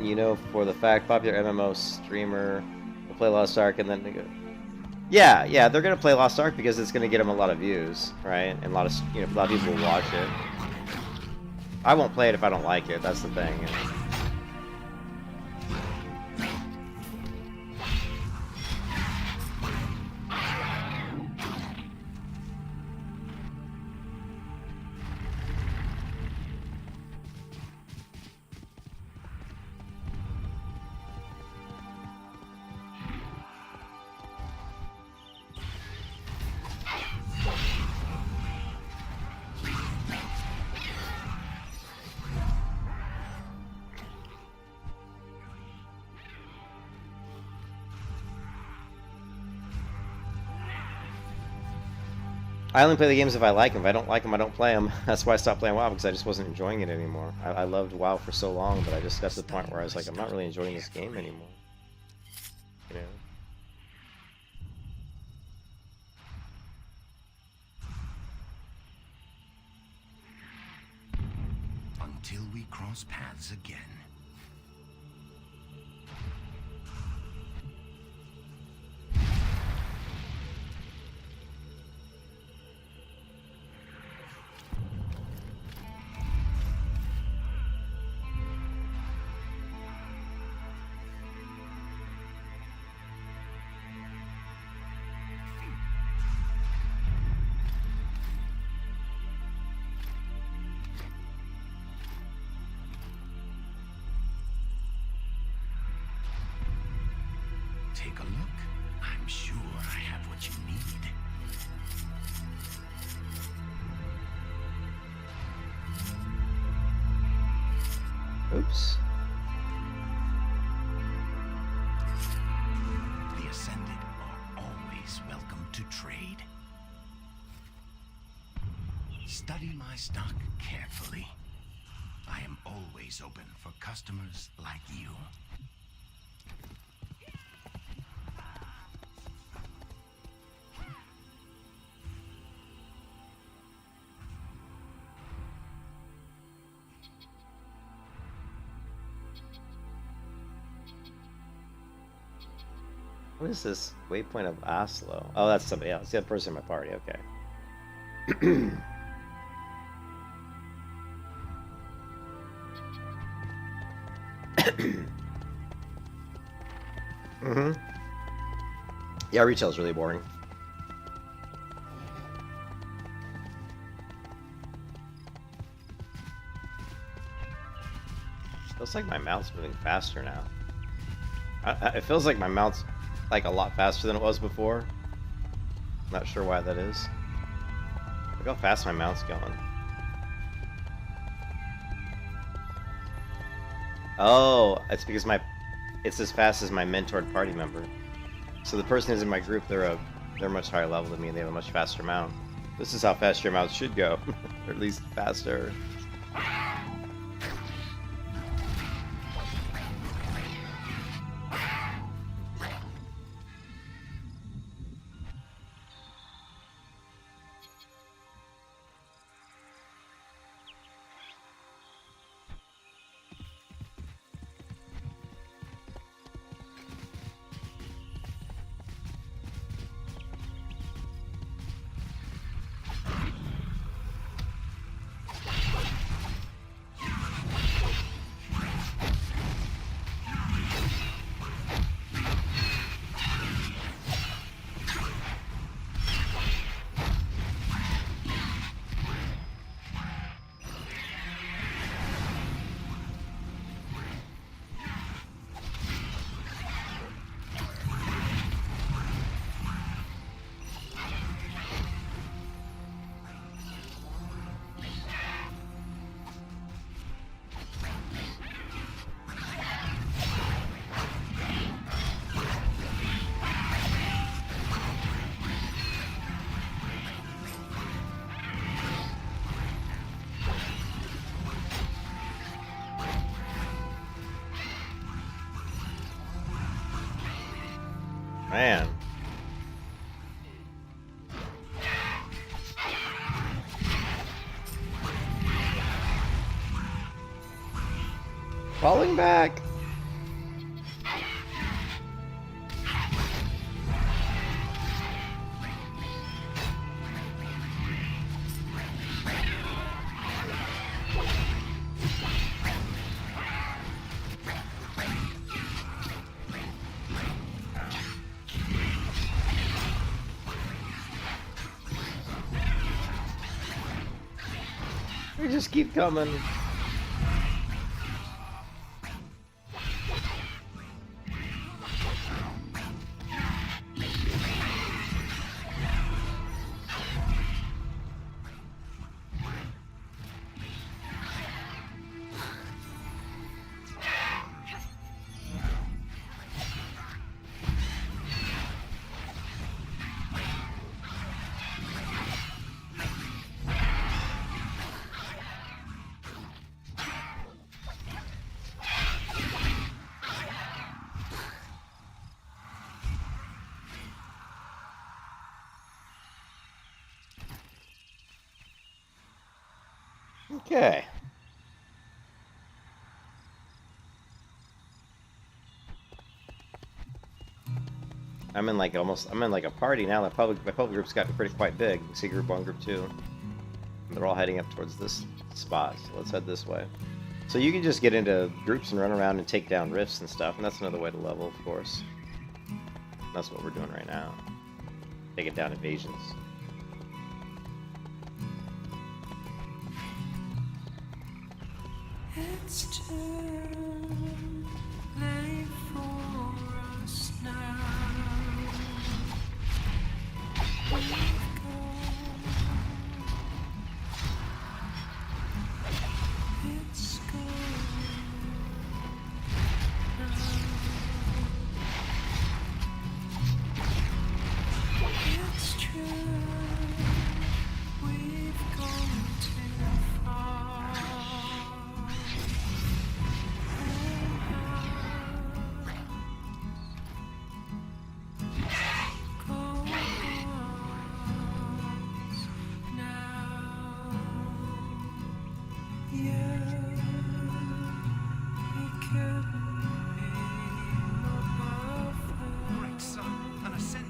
You know, for the fact, popular MMO streamer will play Lost Ark and then they go. Yeah, yeah, they're gonna play Lost Ark because it's gonna get them a lot of views, right? And a lot of a lot of people will watch it. I won't play it if I don't like it. That's the thing. You know? I only play the games if I like them. If I don't like them, I don't play them. That's why I stopped playing WoW, because I just wasn't enjoying it anymore. I loved WoW for so long, but I just got to the point where I was like, I'm not really enjoying this game anymore. You know? Until we cross paths again. Take a look. I'm sure I have what you need. Oops. The Ascended are always welcome to trade. Study my stock carefully. I am always open for customers like you. What is this waypoint of Oslo? Oh, that's somebody else. The other person in my party. Okay. Mm-hmm. Yeah, retail's really boring. Feels like my mouth's moving faster now. It feels like my mouth's like a lot faster than it was before. Not sure why that is. Look how fast my mouth's going. Oh, it's because it's as fast as my mentored party member. So the person who's in my group, they're much higher level than me, and they have a much faster mount. This is how fast your mouth should go, or at least faster. Man. Falling back. We just keep coming. Okay. I'm in like a party now. My public group's gotten quite big. You can see group 1, group 2. And they're all heading up towards this spot. So let's head this way. So you can just get into groups and run around and take down rifts and stuff, and that's another way to level, of course. That's what we're doing right now. Taking down invasions. It's too late for us now. We've gone. It's gone now. It's true. We've gone too far. Great son, an ascendant.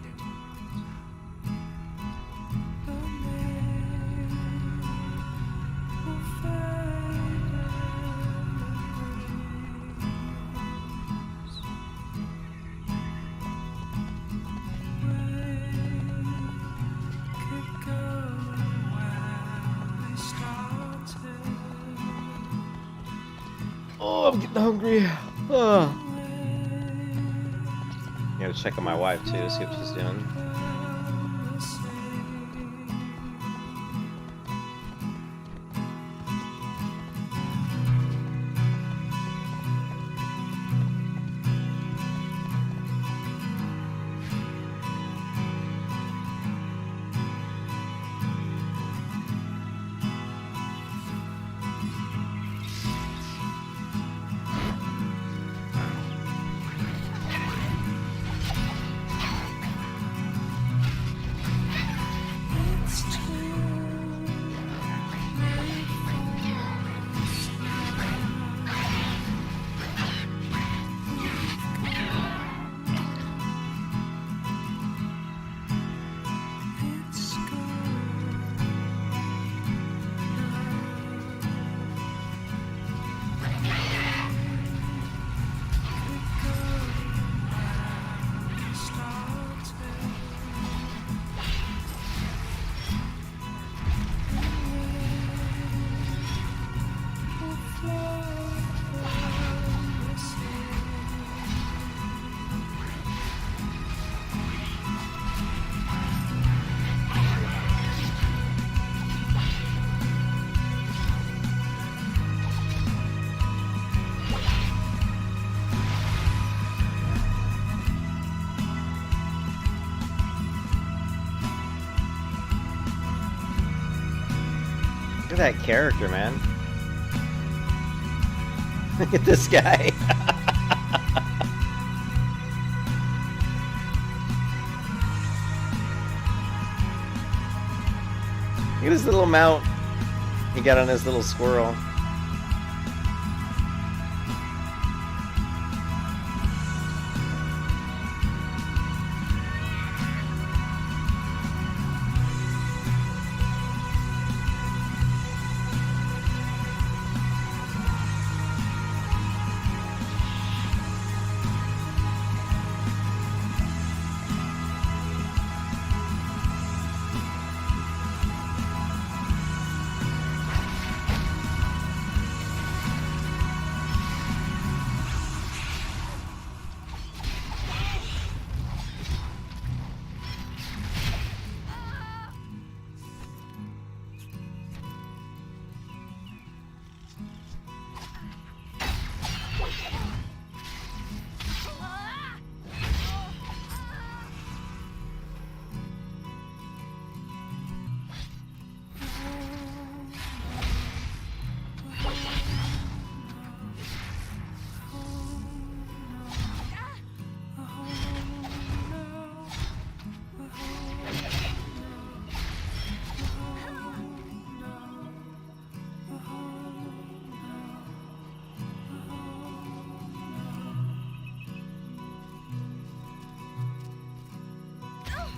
Oh, I'm getting hungry. Oh. Gotta check on my wife too, see what she's doing. Look at that character, man. Look at this guy. Look at his little mount. He got on his little squirrel.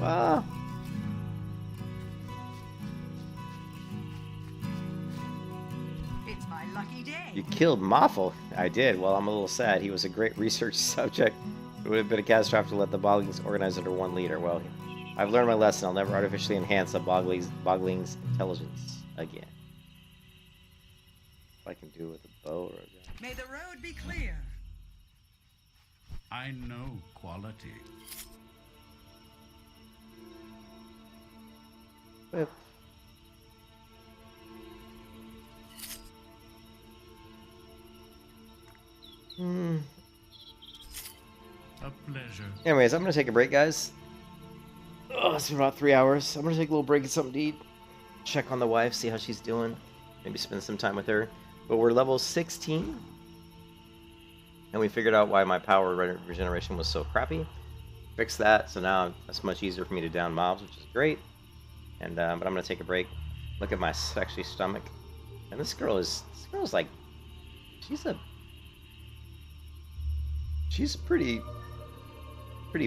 Wow. It's my lucky day. You killed Moffel. I did. Well, I'm a little sad. He was a great research subject. It would have been a catastrophe to let the Boglings organize under one leader. Well, I've learned my lesson. I'll never artificially enhance a Bogling's intelligence again. What I can do with a bow or a gun. May the road be clear. I know quality. Whip. A pleasure. Anyways, I'm gonna take a break, guys. Oh, it's been about 3 hours. I'm gonna take a little break and something to eat. Check on the wife, see how she's doing. Maybe spend some time with her. But we're level 16. And we figured out why my power regeneration was so crappy. Fixed that, so now it's much easier for me to down mobs, which is great. And but I'm gonna take a break. Look at my sexy stomach. And this girl's like, she's pretty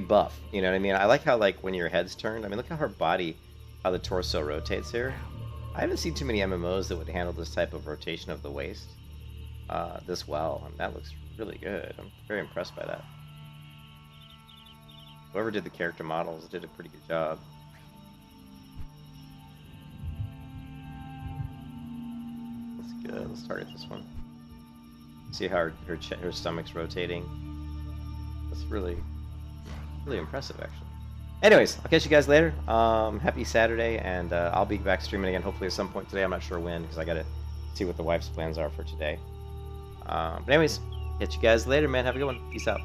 buff. You know what I mean? I like how, like, when your head's turned. I mean, look how her body, how the torso rotates here. I haven't seen too many MMOs that would handle this type of rotation of the waist this well. And that looks really good. I'm very impressed by that. Whoever did the character models did a pretty good job. That's good. Let's target this one. See how her stomach's rotating. That's really impressive, actually. Anyways, I'll catch you guys later. Happy Saturday, and I'll be back streaming again hopefully at some point today. I'm not sure when, because I gotta see what the wife's plans are for today. But anyways, catch you guys later, man. Have a good one. Peace out.